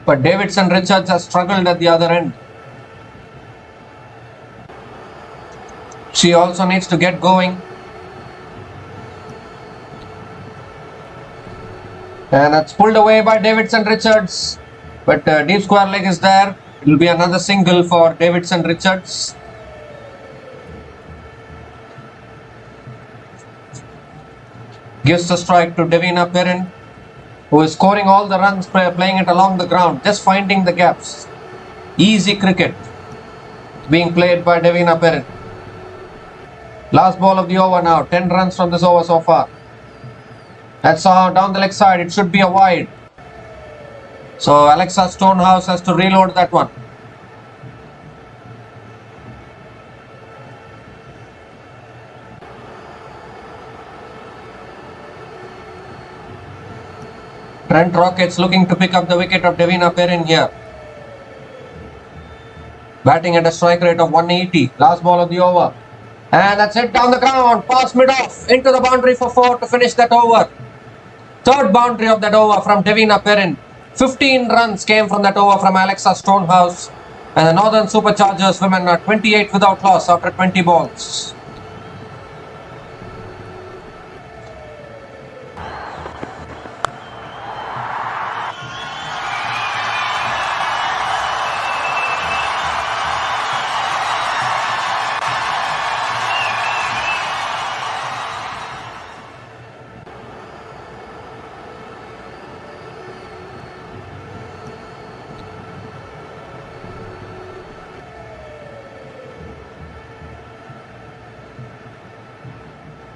But Davidson Richards has struggled at the other end. She also needs to get going. And that's pulled away by Davidson Richards. But deep square leg is there. It will be another single for Davidson Richards. Gives the strike to Devina Perrin, who is scoring all the runs, playing it along the ground, just finding the gaps. Easy cricket being played by Devina Perrin. Last ball of the over now. 10 runs from this over so far. That's down the leg side. It should be a wide. So Alexa Stonehouse has to reload that one. Trent Rockets looking to pick up the wicket of Devina Perrin here. Batting at a strike rate of 180. Last ball of the over. And that's it down the ground. Pass mid-off into the boundary for 4 to finish that over. 3rd boundary of that over from Devina Perrin. 15 runs came from that over from Alexa Stonehouse. And the Northern Superchargers women are 28 without loss after 20 balls.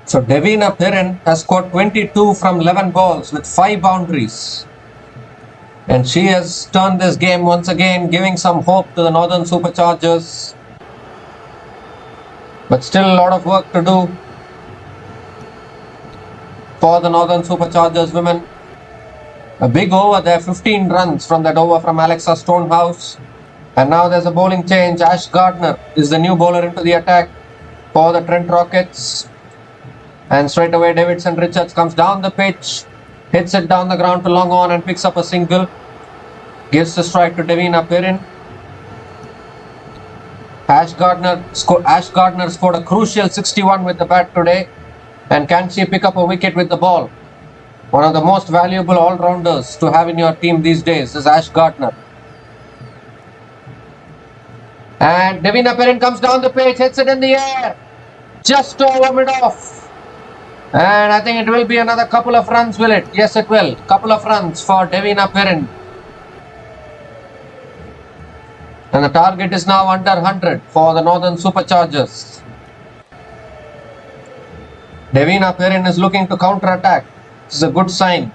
So Devina Perrin has scored 22 from 11 balls with 5 boundaries. And she has turned this game once again, giving some hope to the Northern Superchargers. But still a lot of work to do for the Northern Superchargers women. A big over there, 15 runs from that over from Alexa Stonehouse. And now there's a bowling change. Ash Gardner is the new bowler into the attack for the Trent Rockets. And straight away Davidson Richards comes down the pitch, hits it down the ground to long on and picks up a single. Gives the strike to Devina Perrin. Ash Gardner scored a crucial 61 with the bat today. And can she pick up a wicket with the ball? One of the most valuable all-rounders to have in your team these days is Ash Gardner. And Devina Perrin comes down the pitch, hits it in the air, just over mid-off. And I think it will be another couple of runs, will it? Yes, it will. Couple of runs for Devina Perrin. And the target is now under 100 for the Northern Superchargers. Devina Perrin is looking to counter-attack. This is a good sign.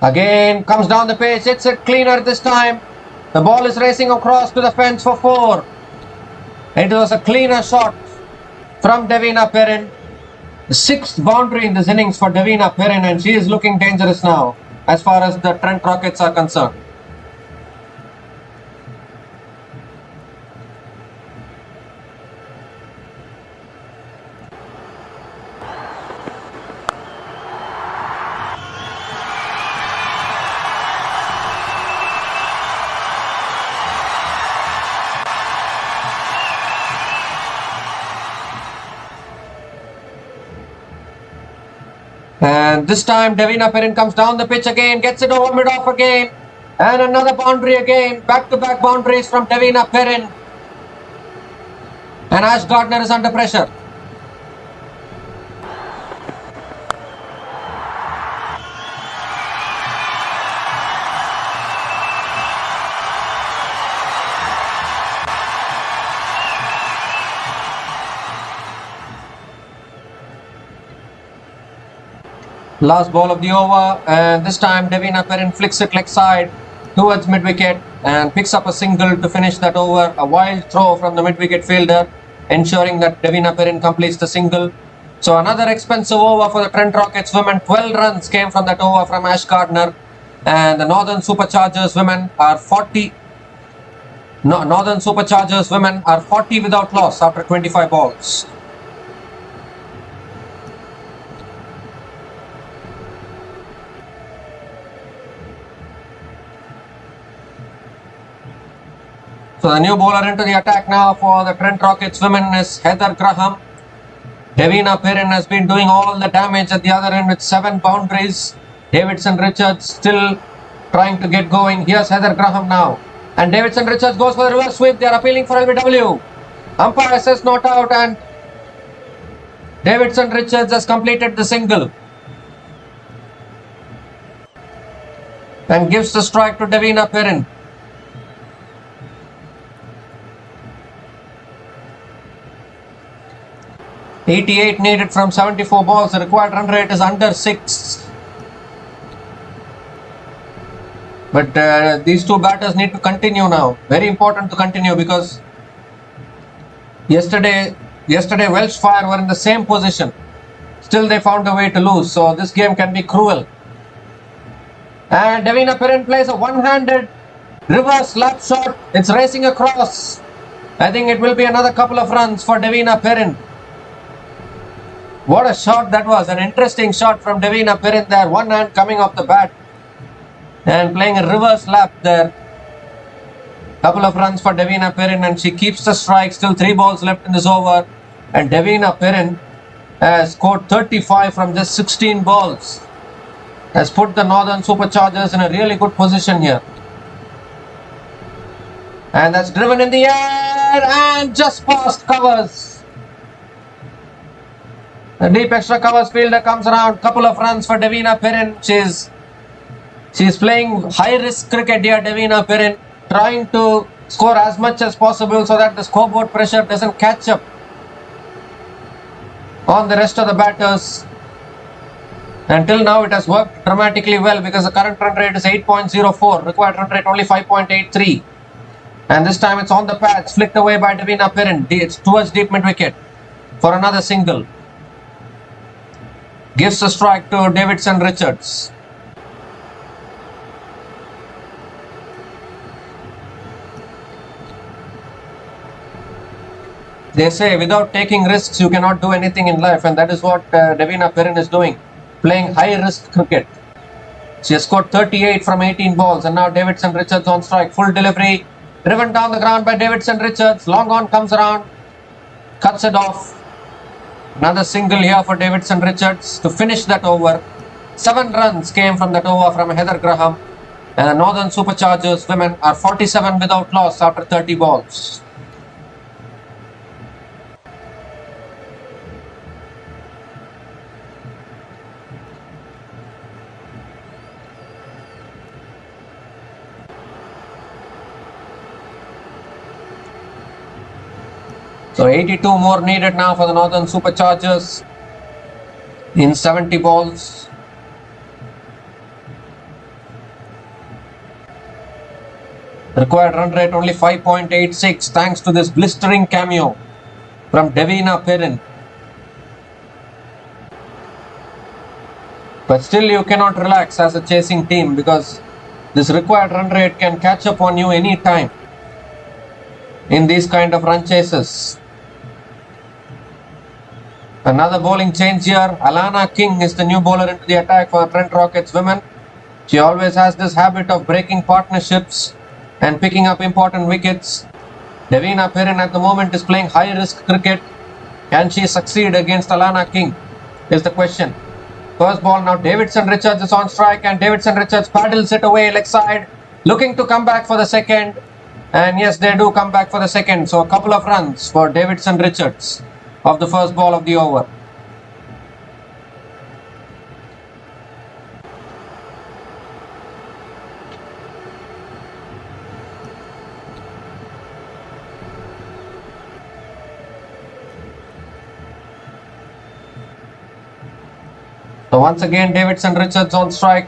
Again, comes down the pitch, hits it cleaner this time. The ball is racing across to the fence for 4. It was a cleaner shot from Devina Perrin. The 6th boundary in this innings for Devina Perrin, and she is looking dangerous now as far as the Trent Rockets are concerned. And this time Devina Perrin comes down the pitch again, gets it over mid-off again. And another boundary again. Back-to-back boundaries from Devina Perrin. And Ash Gardner is under pressure. Last ball of the over, and this time Devina Perrin flicks it leg side towards mid-wicket and picks up a single to finish that over. A wild throw from the mid-wicket fielder, ensuring that Devina Perrin completes the single. So another expensive over for the Trent Rockets women. 12 runs came from that over from Ash Gardner, and the Northern Superchargers women are 40. Northern Superchargers women are 40 without loss after 25 balls. So the new bowler into the attack now for the Trent Rockets women is Heather Graham. Devina Perrin has been doing all the damage at the other end with 7 boundaries. Davidson Richards still trying to get going. Here's Heather Graham now. And Davidson Richards goes for the reverse sweep. They are appealing for LBW. Umpire says not out, and Davidson Richards has completed the single. And gives the strike to Devina Perrin. .88 needed from 74 balls. The required run rate is under 6. But these two batters need to continue now. Very important to continue, because yesterday Welsh Fire were in the same position. Still they found a way to lose. So this game can be cruel. And Devina Perrin plays a one-handed reverse lap shot. It's racing across. I think it will be another couple of runs for Devina Perrin. What a shot that was. An interesting shot from Devina Perrin there. One hand coming off the bat and playing a reverse lap there. Couple of runs for Devina Perrin, and she keeps the strike. Still 3 balls left in this over. And Devina Perrin has scored 35 from just 16 balls. Has put the Northern Superchargers in a really good position here. And that's driven in the air and just past covers. The deep extra covers fielder comes around. Couple of runs for Devina Perrin. She's playing high risk cricket here, Devina Perrin, trying to score as much as possible so that the scoreboard pressure doesn't catch up on the rest of the batters. Until now, it has worked dramatically well because the current run rate is 8.04, required run rate only 5.83. And this time it's on the pads, flicked away by Devina Perrin. It's towards deep mid wicket for another single. Gives a strike to Davidson Richards. They say without taking risks, you cannot do anything in life, and that is what Devina Perrin is doing, playing high-risk cricket. She has scored 38 from 18 balls, and now Davidson Richards on strike. Full delivery, driven down the ground by Davidson Richards. Long on comes around, cuts it off. Another single here for Davidson Richards to finish that over. 7 runs came from that over from Heather Graham, and the Northern Superchargers women are 47 without loss after 30 balls. So 82 more needed now for the Northern Superchargers in 70 balls. Required run rate only 5.86 thanks to this blistering cameo from Devina Perrin. But still you cannot relax as a chasing team because this required run rate can catch up on you any time in these kind of run chases. Another bowling change here. Alana King is the new bowler into the attack for the Trent Rockets women. She always has this habit of breaking partnerships and picking up important wickets. Devina Perrin at the moment is playing high-risk cricket. Can she succeed against Alana King is the question. First ball now, Davidson Richards is on strike and Davidson Richards paddles it away leg side, looking to come back for the second. And yes, they do come back for the second. So a couple of runs for Davidson Richards of the first ball of the over. So once again Davidson Richards on strike.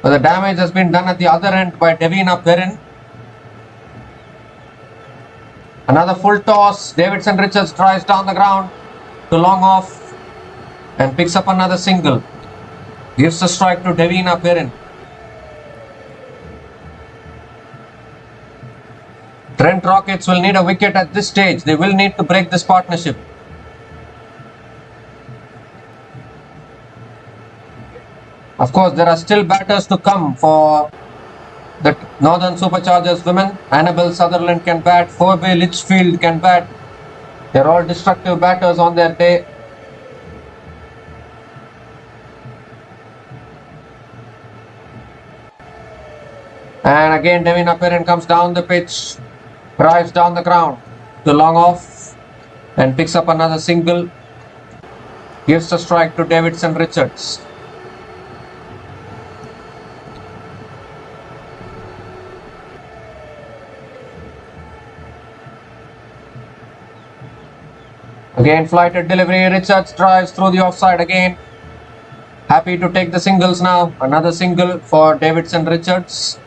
But the damage has been done at the other end by Devina Perrin. Another full toss. Davidson Richards drives down the ground to long off and picks up another single. Gives a strike to Devina Perrin. Trent Rockets will need a wicket at this stage. They will need to break this partnership. Of course, there are still batters to come for the Northern Superchargers women. Annabelle Sutherland can bat. Phoebe Litchfield can bat. They're all destructive batters on their day. And again, Devina Perrin comes down the pitch, drives down the ground to long off and picks up another single. Gives a strike to Davidson Richards. Again, flighted delivery. Richards drives through the offside again. Happy to take the singles now. Another single for Davidson Richards.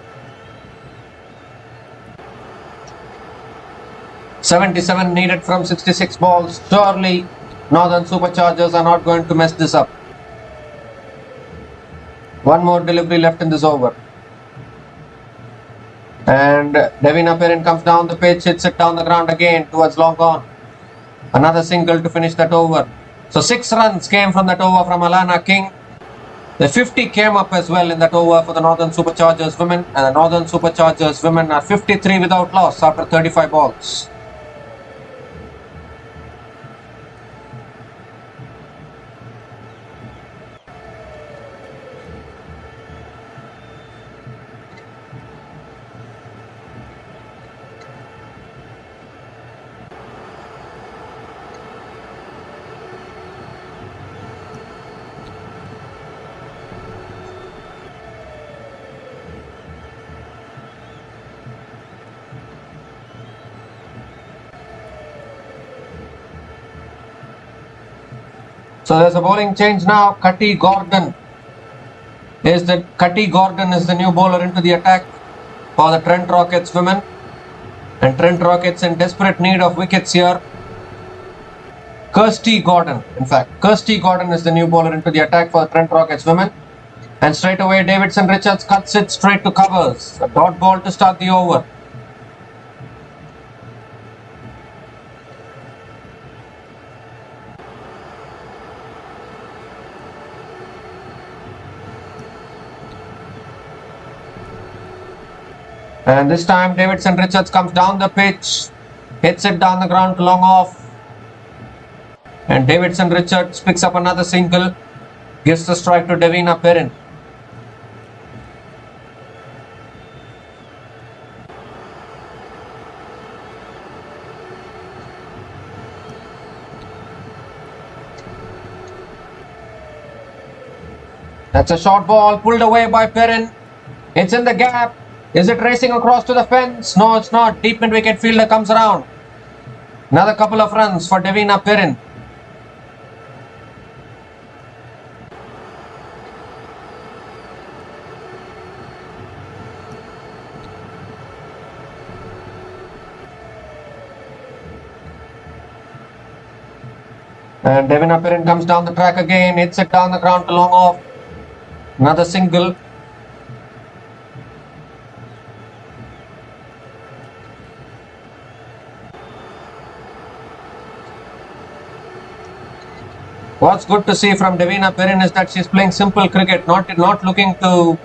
77 needed from 66 balls. Surely Northern Superchargers are not going to mess this up. One more delivery left in this over. And Devina Perrin comes down the pitch, hits it down the ground again towards long on. Another single to finish that over. So 6 runs came from that over from Alana King. The 50 came up as well in that over for the Northern Superchargers women. And the Northern Superchargers women are 53 without loss after 35 balls. So there's a bowling change now. Cutty Gordon is the new bowler into the attack for the Trent Rockets women. And Trent Rockets in desperate need of wickets here. Kirsty Gordon is the new bowler into the attack for the Trent Rockets women. And straight away Davidson Richards cuts it straight to covers. A dot ball to start the over. And this time Davidson Richards comes down the pitch, hits it down the ground to long off. And Davidson Richards picks up another single, gives the strike to Devina Perrin. That's a short ball pulled away by Perrin. It's in the gap. Is it racing across to the fence? No, it's not. Deep mid wicket fielder comes around. Another couple of runs for Devina Perrin. And Devina Perrin comes down the track again, hits it down the ground to long off. Another single. What's good to see from Devina Perrin is that she's playing simple cricket, not looking to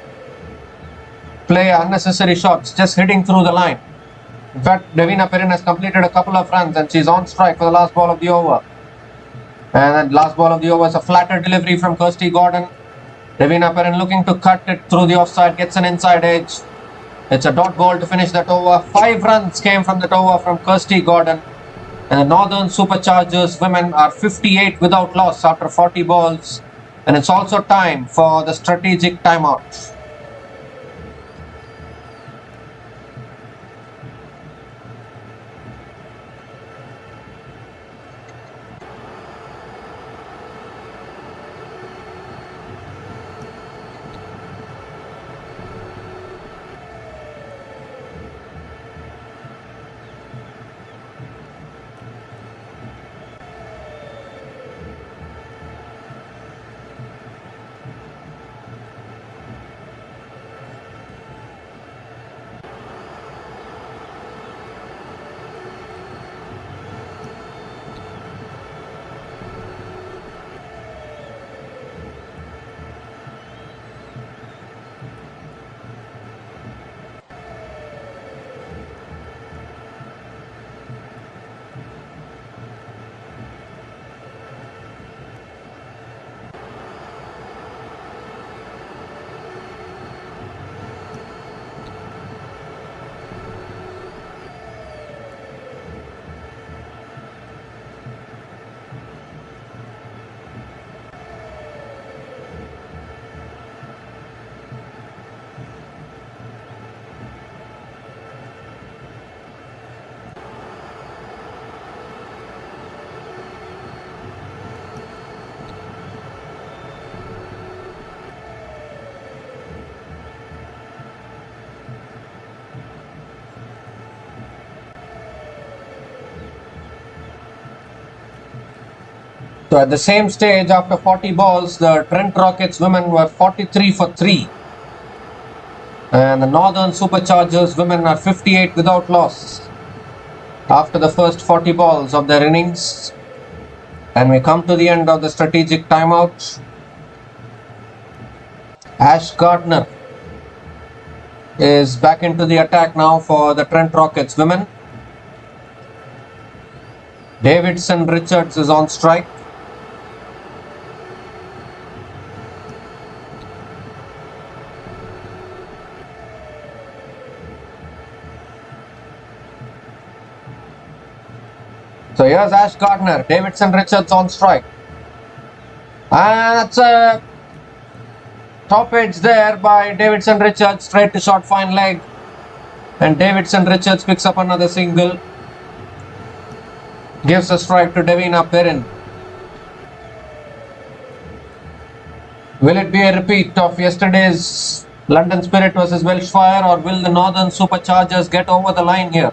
play unnecessary shots, just hitting through the line. In fact, Devina Perrin has completed a couple of runs and she's on strike for the last ball of the over. And that last ball of the over is a flatter delivery from Kirsty Gordon. Devina Perrin looking to cut it through the offside, gets an inside edge. It's a dot ball to finish that over. 5 runs came from that over from Kirsty Gordon. And the Northern Superchargers women are 58 without loss after 40 balls. And it's also time for the strategic timeout. So at the same stage, after 40 balls, the Trent Rockets women were 43 for 3. And the Northern Superchargers women are 58 without loss after the first 40 balls of their innings. And we come to the end of the strategic timeout. Ash Gardner is back into the attack now for the Trent Rockets women. Davidson Richards is on strike. So here's Ash Gardner, Davidson Richards on strike. And that's a top edge there by Davidson Richards, straight to short fine leg. And Davidson Richards picks up another single. Gives a strike to Devina Perrin. Will it be a repeat of yesterday's London Spirit versus Welsh Fire, or will the Northern Superchargers get over the line here?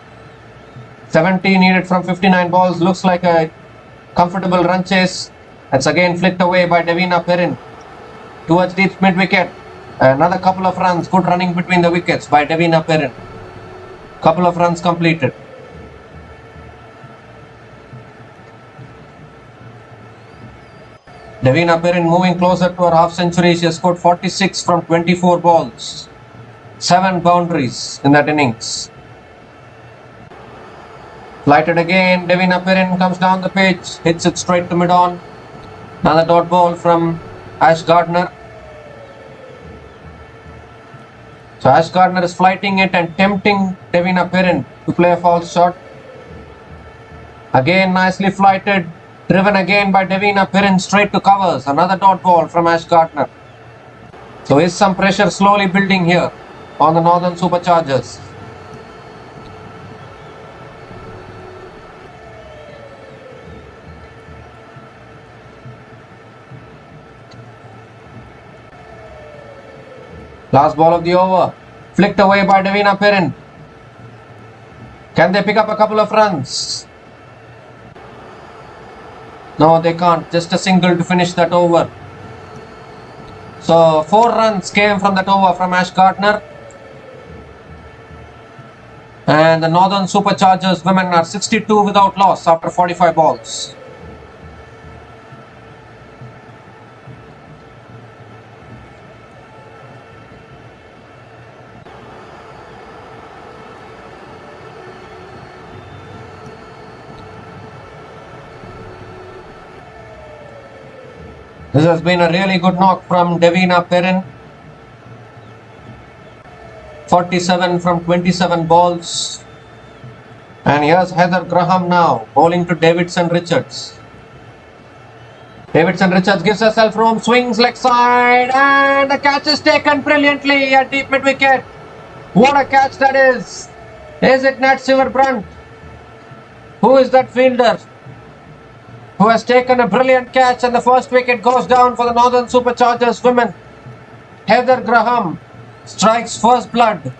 70 needed from 59 balls. Looks like a comfortable run chase. That's again flicked away by Devina Perrin towards deep mid wicket. Another couple of runs. Good running between the wickets by Devina Perrin. Couple of runs completed. Devina Perrin moving closer to her half century. She has scored 46 from 24 balls. 7 boundaries in that innings. Flighted again. Devina Perrin comes down the pitch. Hits it straight to mid-on. Another dot ball from Ash Gardner. So Ash Gardner is flighting it and tempting Devina Perrin to play a false shot. Again nicely flighted. Driven again by Devina Perrin straight to covers. Another dot ball from Ash Gardner. So is some pressure slowly building here on the Northern Superchargers. Last ball of the over. Flicked away by Devina Perrin. Can they pick up a couple of runs? No, they can't. Just a single to finish that over. So 4 runs came from that over from Ash Gardner. And the Northern Superchargers women are 62 without loss after 45 balls. This has been a really good knock from Devina Perrin. 47 from 27 balls. And here's Heather Graham now, bowling to Davidson Richards. Davidson Richards gives herself room, swings leg side, and the catch is taken brilliantly at deep mid wicket. What a catch that is! Is it Nat Silverbrunt? Who is that fielder who has taken a brilliant catch, and the first wicket goes down for the Northern Superchargers women? Heather Graham strikes first blood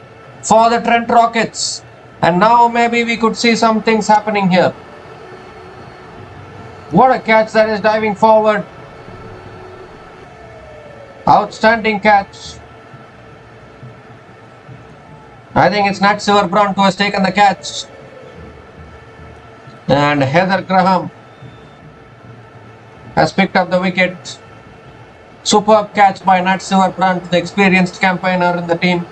for the Trent Rockets, and now maybe we could see some things happening here. What a catch that is, diving forward. Outstanding catch. I think it's Nat Silverbrunt who has taken the catch, and Heather Graham has picked up the wicket. Superb catch by Nat Silverbrunt, the experienced campaigner in the team.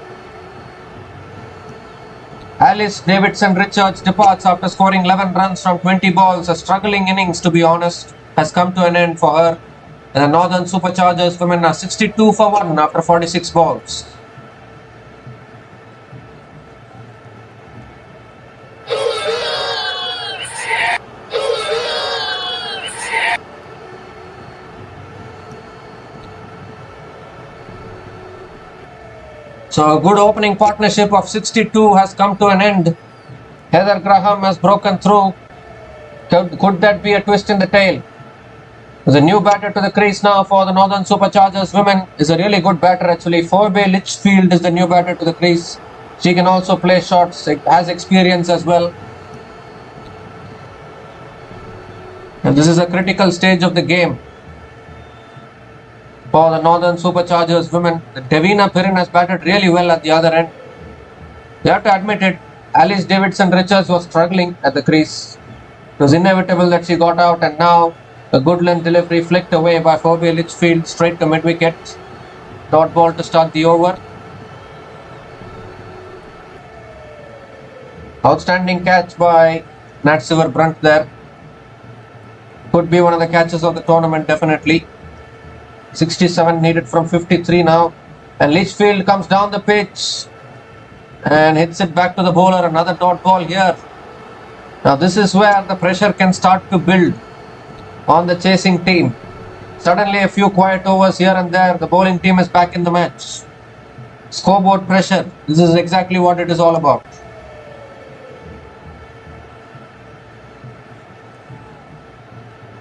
Alice Davidson Richards departs after scoring 11 runs from 20 balls. A struggling innings, to be honest, has come to an end for her. And the Northern Superchargers women are 62 for 1 after 46 balls. So a good opening partnership of 62 has come to an end. Heather Graham has broken through. Could that be a twist in the tail? There's a new batter to the crease now for the Northern Superchargers women. Is a really good batter actually. Phoebe Litchfield is the new batter to the crease. She can also play shots, has experience as well. And this is a critical stage of the game for the Northern Superchargers women. Devina Perrin has batted really well at the other end. You have to admit it, Alice Davidson Richards was struggling at the crease. It was inevitable that she got out, and now a good length delivery flicked away by Phoebe Litchfield straight to mid wicket. Dot ball to start the over. Outstanding catch by Nat Silverbrunt there. Could be one of the catches of the tournament, definitely. 67 needed from 53 now, and Litchfield comes down the pitch and hits it back to the bowler. Another dot ball here. Now this is where the pressure can start to build on the chasing team. Suddenly a few quiet overs here and there. The bowling team is back in the match. Scoreboard pressure. This is exactly what it is all about.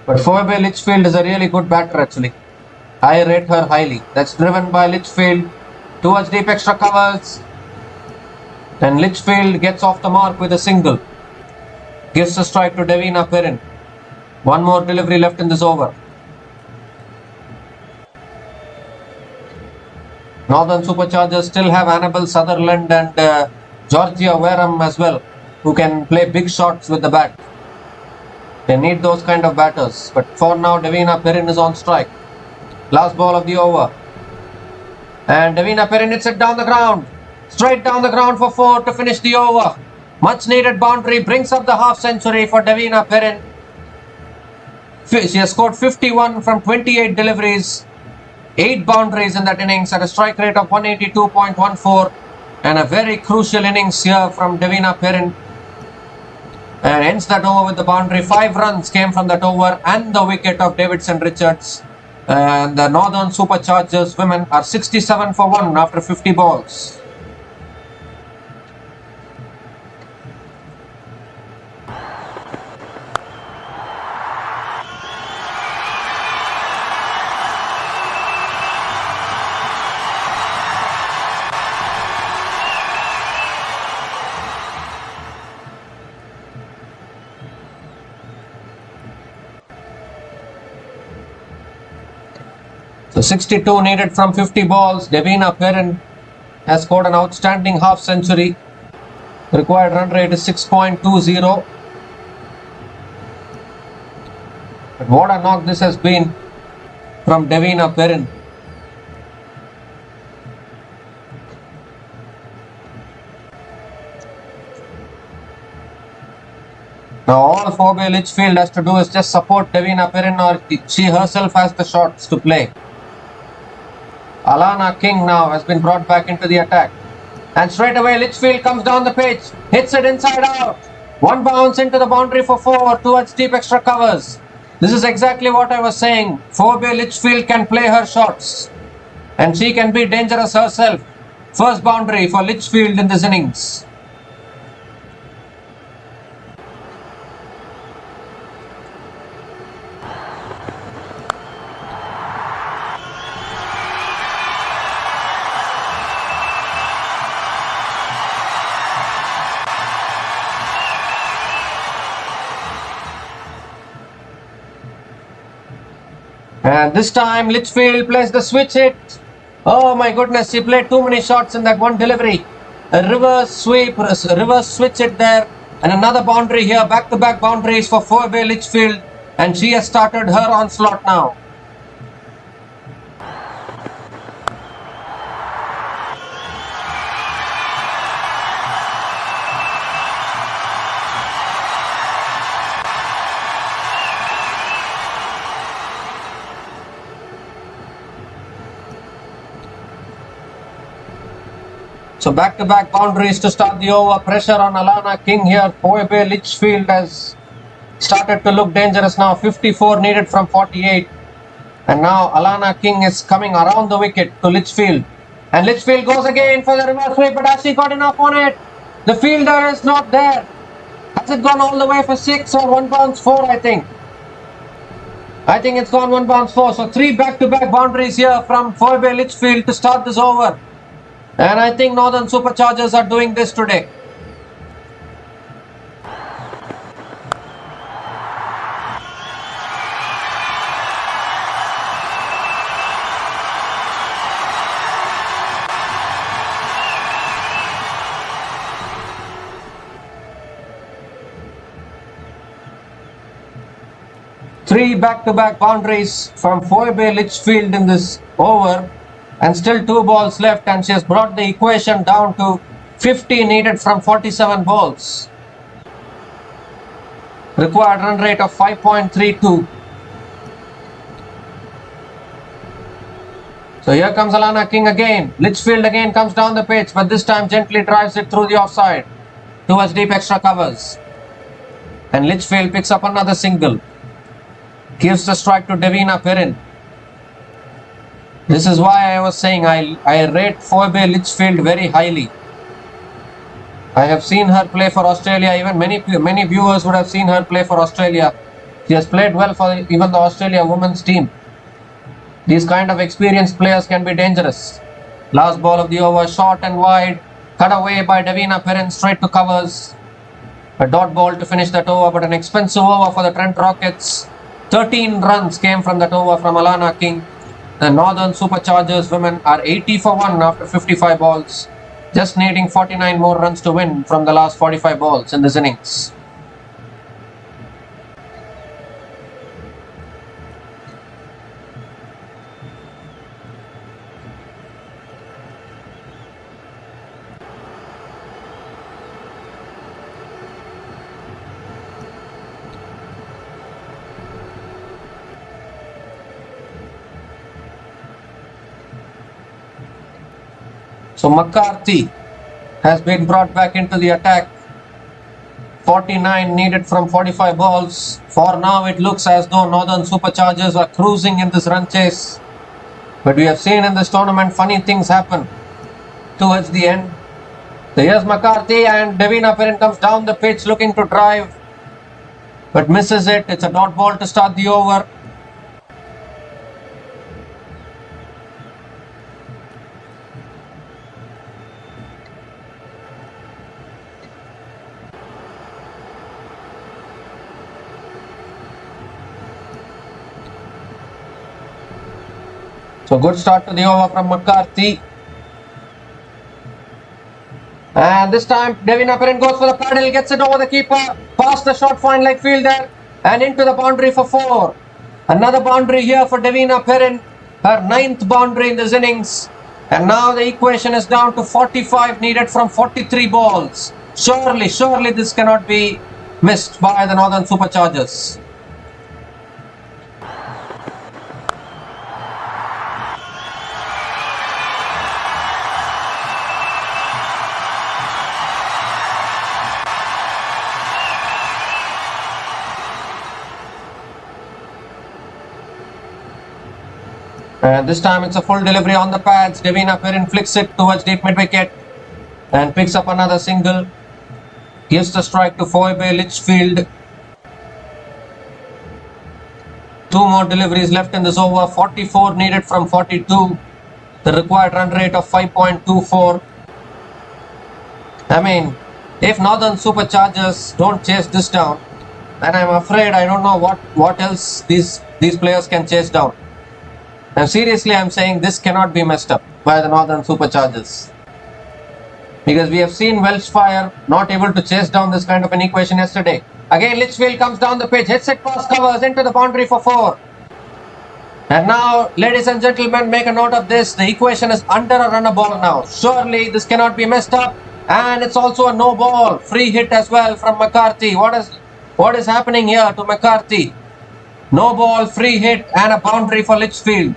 But Phoebe Litchfield is a really good batter actually. I rate her highly. That's driven by Litchfield towards deep extra covers. And Litchfield gets off the mark with a single. Gives a strike to Devina Perrin. One more delivery left in this over. Northern Superchargers still have Annabelle Sutherland and Georgia Wareham as well, who can play big shots with the bat. They need those kind of batters. But for now, Devina Perrin is on strike. Last ball of the over. And Devina Perrin hits it down the ground. Straight down the ground for 4 to finish the over. Much needed boundary brings up the half century for Devina Perrin. She has scored 51 from 28 deliveries. 8 boundaries in that innings at a strike rate of 182.14. And a very crucial innings here from Devina Perrin. And ends that over with the boundary. 5 runs came from that over and the wicket of Davidson Richards. And the Northern Superchargers women are 67 for 1 after 50 balls. So 62 needed from 50 balls. Devina Perrin has scored an outstanding half century. Required run rate is 6.20. But what a knock this has been from Devina Perrin. Now all Phoebe Litchfield has to do is just support Devina Perrin, or she herself has the shots to play. Alana King now has been brought back into the attack. And straight away Litchfield comes down the pitch, hits it inside out. One bounce into the boundary for 4 towards deep extra covers. This is exactly what I was saying. Phoebe Litchfield can play her shots. And she can be dangerous herself. First boundary for Litchfield in this innings. And this time Litchfield plays the switch hit. Oh my goodness, she played too many shots in that one delivery. A reverse sweep, a reverse switch hit there. And another boundary here, back-to-back boundaries for Phoebe Litchfield. And she has started her onslaught now. So back-to-back boundaries to start the over. Pressure on Alana King here. Phoebe Litchfield has started to look dangerous now. 54 needed from 48. And now Alana King is coming around the wicket to Litchfield. And Litchfield goes again for the reverse sweep, but has she got enough on it? The fielder is not there. Has it gone all the way for 6 or 1 bounce 4, I think? I think it's gone 1 bounce 4. So 3 back-to-back boundaries here from Phoebe Litchfield to start this over. And I think Northern Superchargers are doing this today. Three back-to-back boundaries from Phoebe Litchfield in this over. And still 2 balls left, and she has brought the equation down to 50 needed from 47 balls. Required run rate of 5.32. So here comes Alana King again. Litchfield again comes down the pitch, but this time gently drives it through the offside towards deep extra covers. And Litchfield picks up another single. Gives the strike to Devina Perrin. This is why I was saying I rate Phoebe Litchfield very highly. I have seen her play for Australia. Even many viewers would have seen her play for Australia. She has played well for even the Australia women's team. These kind of experienced players can be dangerous. Last ball of the over, short and wide, cut away by Devina Perrin, straight to covers. A dot ball to finish that over, but an expensive over for the Trent Rockets. 13 runs came from that over from Alana King. The Northern Superchargers women are 80 for 1 after 55 balls, just needing 49 more runs to win from the last 45 balls in this innings. So McCarthy has been brought back into the attack. 49 needed from 45 balls. For now, it looks as though Northern Superchargers are cruising in this run chase. But we have seen in this tournament funny things happen towards the end. So here's McCarthy, and Devina Perrin comes down the pitch looking to drive, but misses it. It's a dot ball to start the over. So good start to the over from McCarthy. And this time Devina Perrin goes for the paddle, gets it over the keeper, past the short fine leg fielder and into the boundary for 4. Another boundary here for Devina Perrin, her 9th boundary in this innings. And now the equation is down to 45 needed from 43 balls. Surely this cannot be missed by the Northern Superchargers. And this time it's a full delivery on the pads. Devina Perrin flicks it towards deep mid wicket and picks up another single. Gives the strike to Phoebe Litchfield. 2 more deliveries left in this over. 44 needed from 42. The required run rate of 5.24. I mean, if Northern Superchargers don't chase this down, then I'm afraid I don't know what else these players can chase down. And seriously, I'm saying this cannot be messed up by the Northern Superchargers. Because we have seen Welshfire not able to chase down this kind of an equation yesterday. Again, Litchfield comes down the pitch, hits it past covers into the boundary for 4. And now, ladies and gentlemen, make a note of this. The equation is under a runner ball now. Surely this cannot be messed up. And it's also a no ball. Free hit as well from McCarthy. What is happening here to McCarthy? No ball, free hit and a boundary for Litchfield.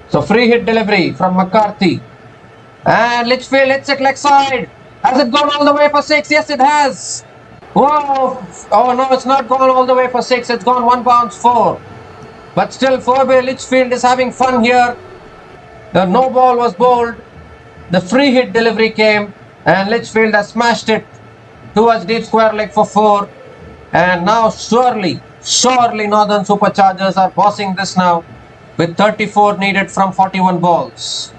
So free hit delivery from McCarthy. And Litchfield hits it leg side. Has it gone all the way for 6? Yes, it has. Whoa. Oh, no, it's not gone all the way for 6. It's gone 1 bounce 4. But still, Phoebe Litchfield is having fun here. The no ball was bowled. The free hit delivery came. And Litchfield has smashed it towards deep square leg for 4. And now surely Northern Superchargers are bossing this now with 34 needed from 41 balls.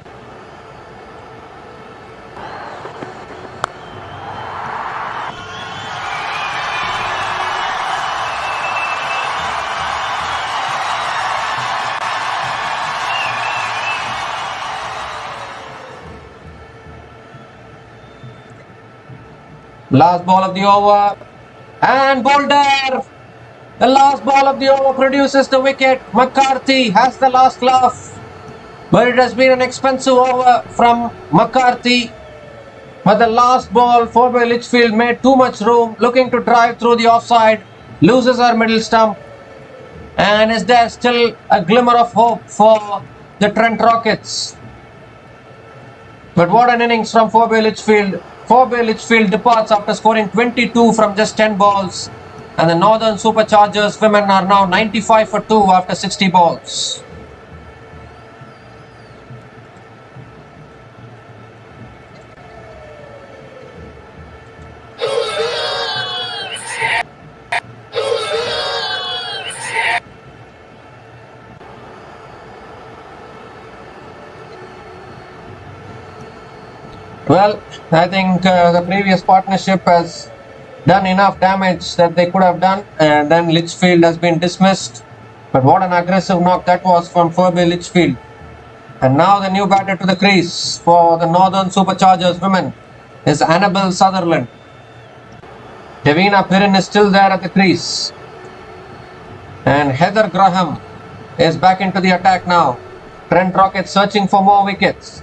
Last ball of the over, and Boulder. The last ball of the over produces the wicket. McCarthy has the last laugh, but it has been an expensive over from McCarthy. But the last ball, Phoebe Litchfield made too much room, looking to drive through the offside, loses her middle stump. And is there still a glimmer of hope for the Trent Rockets? But what an innings from Phoebe Litchfield. Forbes Litchfield departs after scoring 22 from just 10 balls. And the Northern Superchargers women are now 95 for 2 after 60 balls. Well, I think the previous partnership has done enough damage that they could have done, and then Litchfield has been dismissed. But what an aggressive knock that was from Forbes Litchfield. And now the new batter to the crease for the Northern Superchargers women is Annabelle Sutherland. Davina Perrin is still there at the crease. And Heather Graham is back into the attack now. Trent Rockets searching for more wickets.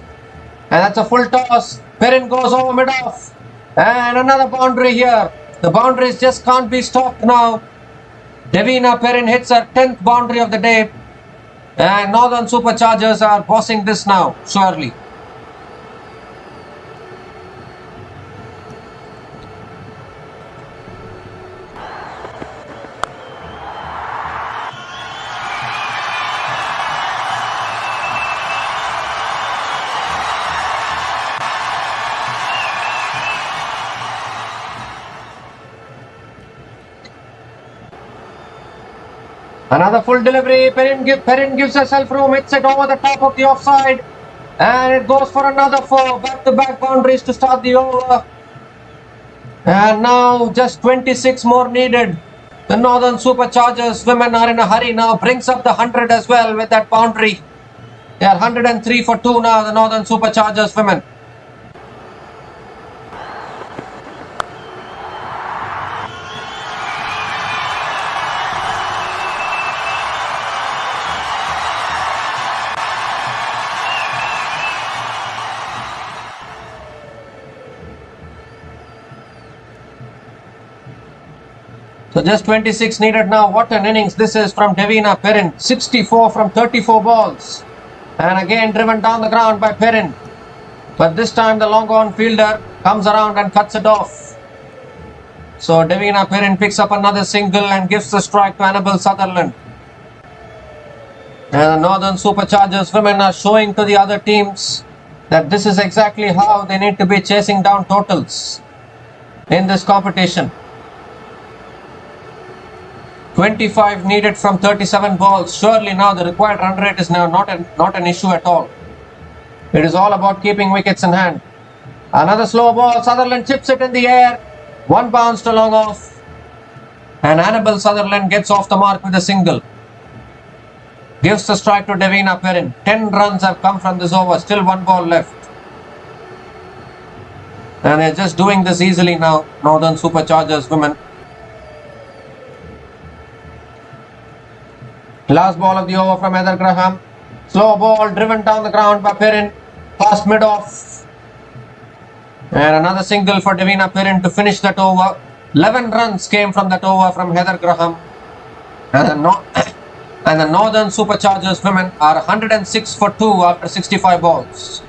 And that's a full toss. Perrin goes over mid-off. And another boundary here. The boundaries just can't be stopped now. Davina Perrin hits her 10th boundary of the day. And Northern Superchargers are bossing this now, surely. Another full delivery. Perrin gives herself room, hits it over the top of the offside. And it goes for another 4. Back-to-back boundaries to start the over. And now just 26 more needed. The Northern Superchargers women are in a hurry now. Brings up the 100 as well with that boundary. They are 103 for 2 now, the Northern Superchargers women. So just 26 needed now. What an innings this is from Davina Perrin. 64 from 34 balls. And again driven down the ground by Perrin. But this time the long on fielder comes around and cuts it off. So Davina Perrin picks up another single and gives the strike to Annabelle Sutherland. And the Northern Superchargers women are showing to the other teams that this is exactly how they need to be chasing down totals in this competition. 25 needed from 37 balls. Surely now the required run rate is now not an issue at all. It is all about keeping wickets in hand. Another slow ball. Sutherland chips it in the air. One bounce to long off. And Annabelle Sutherland gets off the mark with a single. Gives the strike to Davina Perrin. 10 runs have come from this over. Still 1 ball left. And they're just doing this easily now. Northern Superchargers women. Last ball of the over from Heather Graham. Slow ball driven down the ground by Perrin. Past mid-off. And another single for Davina Perrin to finish that over. 11 runs came from that over from Heather Graham. And the Northern Superchargers women are 106 for 2 after 65 balls.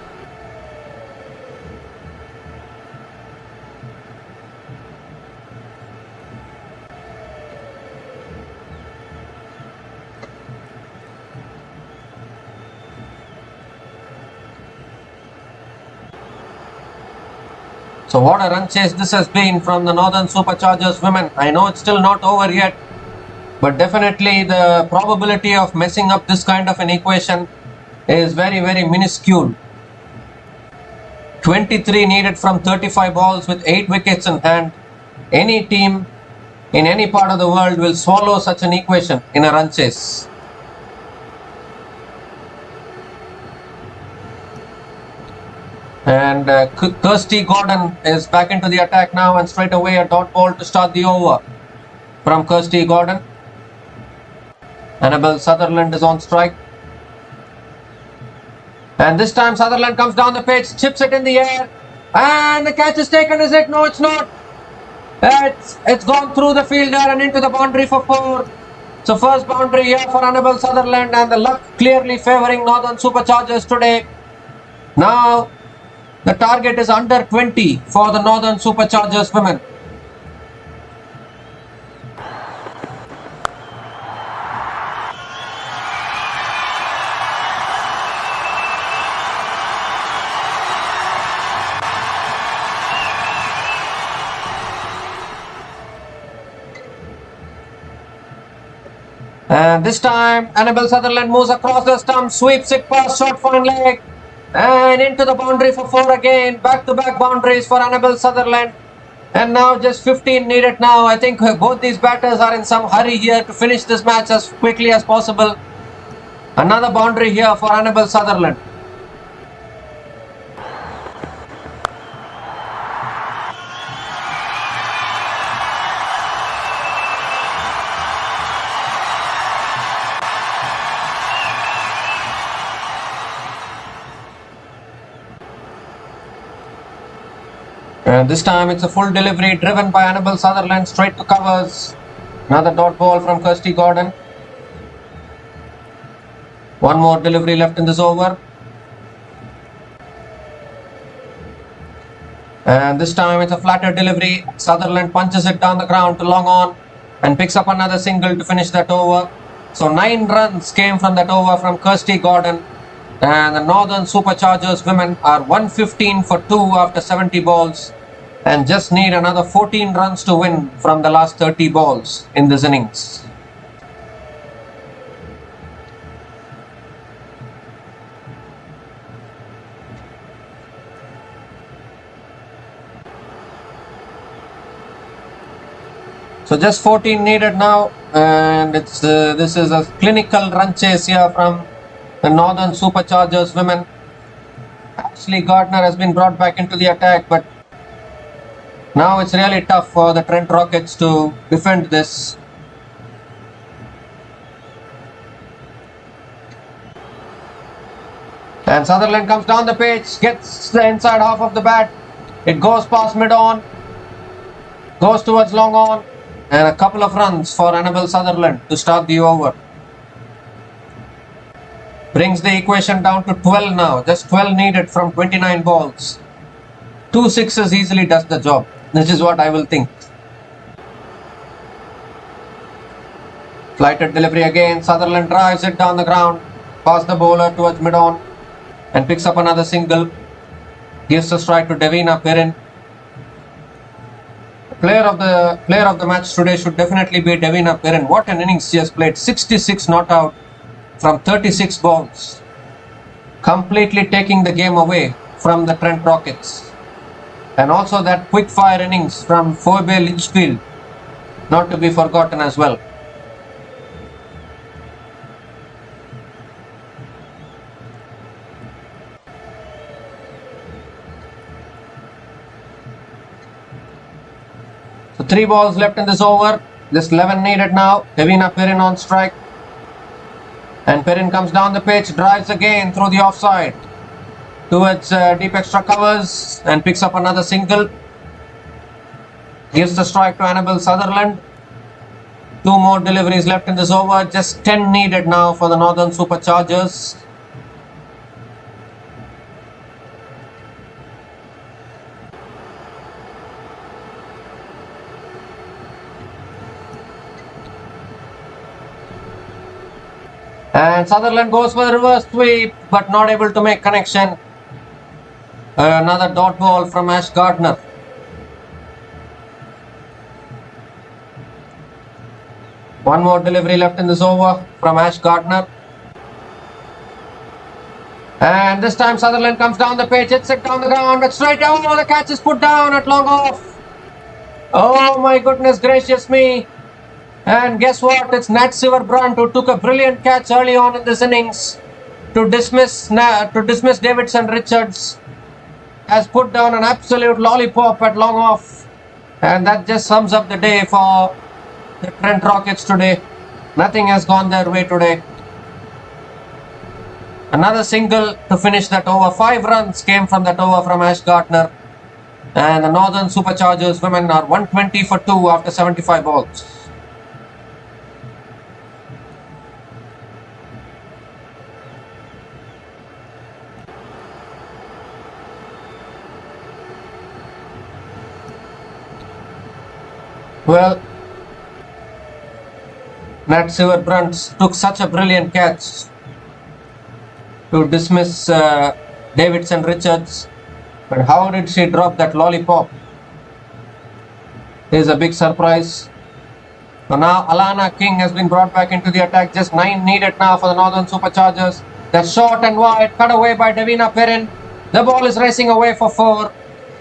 So what a run chase this has been from the Northern Superchargers women. I know it's still not over yet, but definitely the probability of messing up this kind of an equation is very, very minuscule. 23 needed from 35 balls with 8 wickets in hand. Any team in any part of the world will swallow such an equation in a run chase. And Kirsty Gordon is back into the attack now, and straight away a dot ball to start the over from Kirsty Gordon. Annabelle Sutherland is on strike. And this time Sutherland comes down the pitch, chips it in the air. And the catch is taken, is it? No, it's not. It's gone through the fielder and into the boundary for 4. So first boundary here for Annabelle Sutherland, and the luck clearly favouring Northern Superchargers today. Now The target is under 20 for the Northern Superchargers women. And this time, Annabelle Sutherland moves across the stump, sweeps it past short fine leg, and into the boundary for 4 again. Back-to-back boundaries for Annabelle Sutherland. And now just 15 needed now. I think both these batters are in some hurry here to finish this match as quickly as possible. Another boundary here for Annabelle Sutherland. And this time it's a full delivery driven by Annabelle Sutherland straight to covers. Another dot ball from Kirsty Gordon. One more delivery left in this over. And this time it's a flatter delivery. Sutherland punches it down the ground to long on and picks up another single to finish that over. So 9 runs came from that over from Kirsty Gordon. And the Northern Superchargers women are 115 for 2 after 70 balls. And just need another 14 runs to win from the last 30 balls in this innings. So just 14 needed now, and it's this is a clinical run chase here from the Northern Superchargers women. Ashley Gardner has been brought back into the attack, but now it's really tough for the Trent Rockets to defend this. And Sutherland comes down the pitch, gets the inside half of the bat. It goes past mid-on, goes towards long on, and a couple of runs for Annabelle Sutherland to start the over. Brings the equation down to 12 now, just 12 needed from 29 balls. 2 sixes easily does the job. This is what I will think. Flighted delivery again. Sutherland drives it down the ground, past the bowler towards mid-on, and picks up another single. Gives the strike to Davina Perrin. Player of the match today should definitely be Davina Perrin. What an innings she has played. 66 not out from 36 balls. Completely taking the game away from the Trent Rockets. And also that quick fire innings from Phoebe Litchfield, not to be forgotten as well. So 3 balls left in this over. Just 11 needed now. Davina Perrin on strike. And Perrin comes down the pitch, drives again through the offside towards deep extra covers and picks up another single. Gives the strike to Annabelle Sutherland. 2 more deliveries left in this over. Just 10 needed now for the Northern Superchargers. And Sutherland goes for the reverse sweep, but not able to make connection. Another dot ball from Ash Gardner. One more delivery left in this over from Ash Gardner. And this time Sutherland comes down the pitch, hits it down the ground, but straight down. The catch is put down at long off. Oh my goodness gracious me. And guess what? It's Nat Silverbrandt who took a brilliant catch early on in this innings to dismiss Davidson Richards. Has put down an absolute lollipop at long off. And that just sums up the day for the Trent Rockets today. Nothing has gone their way today. Another single to finish that over. 5 runs came from that over from Ash Gardner. And the Northern Superchargers women are 120 for 2 after 75 balls. Well, Nat Silver Bruns took such a brilliant catch to dismiss Davidson Richards, but how did she drop that lollipop? Is a big surprise. So now Alana King has been brought back into the attack. Just 9 needed now for the Northern Superchargers. They're short and wide, cut away by Davina Perrin. The ball is racing away for 4.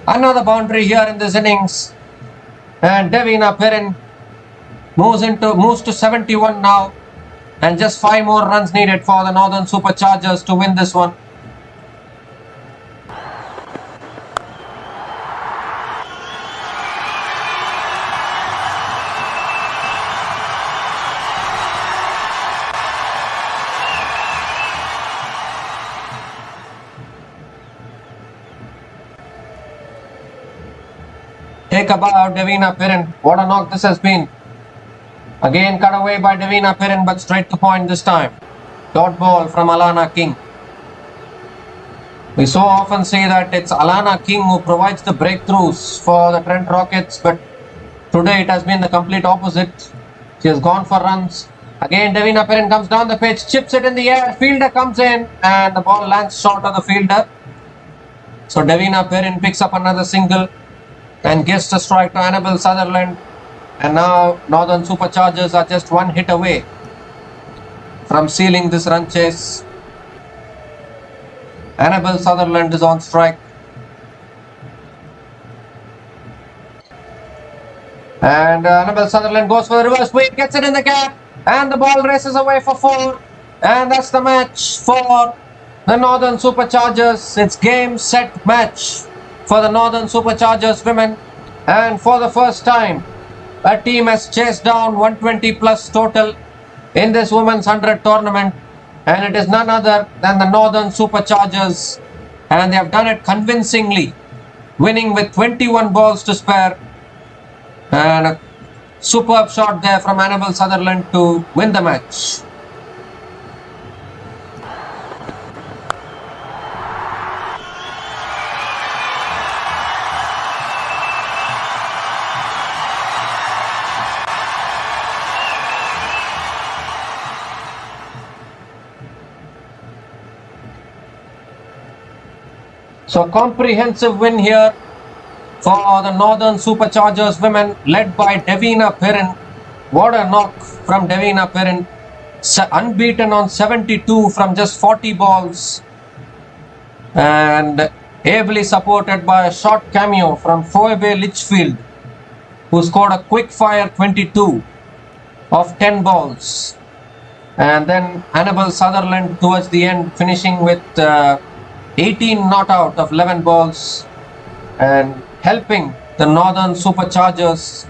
Another boundary here in this innings. And Davina Perrin moves to 71 now. And just 5 more runs needed for the Northern Superchargers to win this one. Take a bow, Davina Perrin. What a knock this has been. Again cut away by Davina Perrin, but straight to point this time. Dot ball from Alana King. We so often say that it's Alana King who provides the breakthroughs for the Trent Rockets, but today it has been the complete opposite. She has gone for runs. Again Davina Perrin comes down the pitch, chips it in the air, fielder comes in and the ball lands short of the fielder. So Davina Perrin picks up another single and gives a strike to Annabelle Sutherland. And now Northern Superchargers are just 1 hit away from sealing this run chase. Annabelle Sutherland is on strike. And Annabelle Sutherland goes for the reverse sweep, gets it in the gap, and the ball races away for 4. And that's the match for the Northern Superchargers. It's game, set, match for the Northern Superchargers women. And for the first time, a team has chased down 120 plus total in this women's 100 tournament, and it is none other than the Northern Superchargers, and they have done it convincingly, winning with 21 balls to spare. And a superb shot there from Annabelle Sutherland to win the match. So a comprehensive win here for the Northern Superchargers women, led by Davina Perrin. What a knock from Davina Perrin. Unbeaten on 72 from just 40 balls. And ably supported by a short cameo from Phoebe Litchfield, who scored a quick fire 22 of 10 balls. And then Annabelle Sutherland towards the end, finishing with 18 not out of 11 balls and helping the Northern Superchargers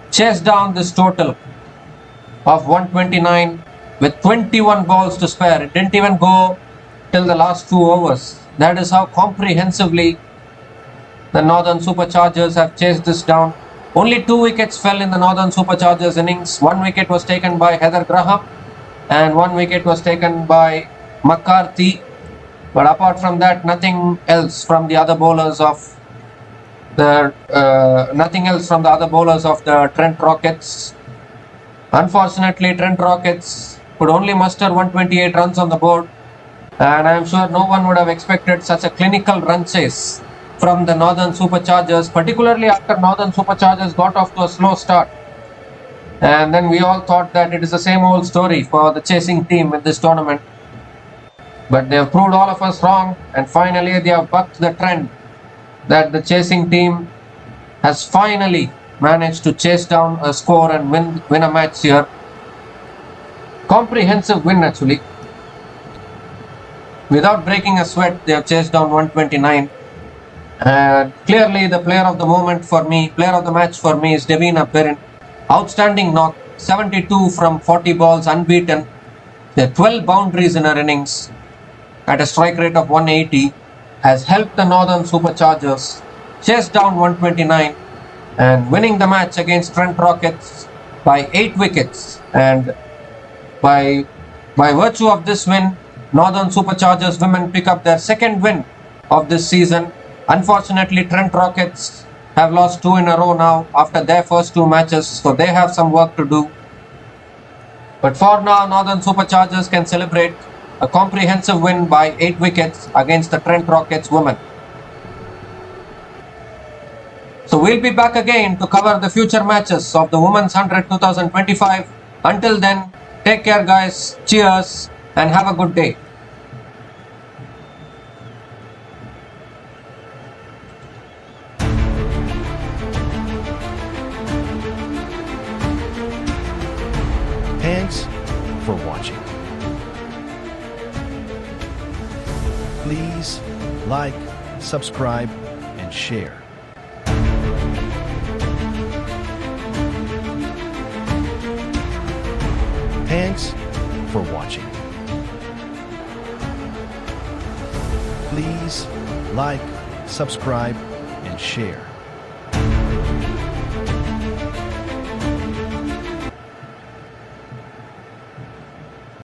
chase down this total of 129 with 21 balls to spare. It didn't even go till the last 2 overs. That is how comprehensively the Northern Superchargers have chased this down. Only 2 wickets fell in the Northern Superchargers innings. 1 wicket was taken by Heather Graham and 1 wicket was taken by McCarthy. But apart from that, nothing else from the other bowlers of the Trent Rockets. Unfortunately, Trent Rockets could only muster 128 runs on the board, and I am sure no one would have expected such a clinical run chase from the Northern Superchargers, particularly after Northern Superchargers got off to a slow start. And then we all thought that it is the same old story for the chasing team in this tournament. But they have proved all of us wrong, and finally they have bucked the trend that the chasing team has finally managed to chase down a score and win a match here. Comprehensive win actually. Without breaking a sweat, they have chased down 129. And clearly the player of the moment for me, player of the match for me is Davina Perrin. Outstanding knock, 72 from 40 balls unbeaten. There are 12 boundaries in her innings at a strike rate of 180, has helped the Northern Superchargers chase down 129 and winning the match against Trent Rockets by 8 wickets. And by virtue of this win, Northern Superchargers women pick up their second win of this season. Unfortunately, Trent Rockets have lost 2 in a row now after their first 2 matches, so they have some work to do. But for now, Northern Superchargers can celebrate a comprehensive win by 8 wickets against the Trent Rockets women. So we'll be back again to cover the future matches of the Women's 100 2025. Until then, take care guys, cheers and have a good day. Thanks for watching. Please like, subscribe, and share. Thanks for watching. Please like, subscribe, and share.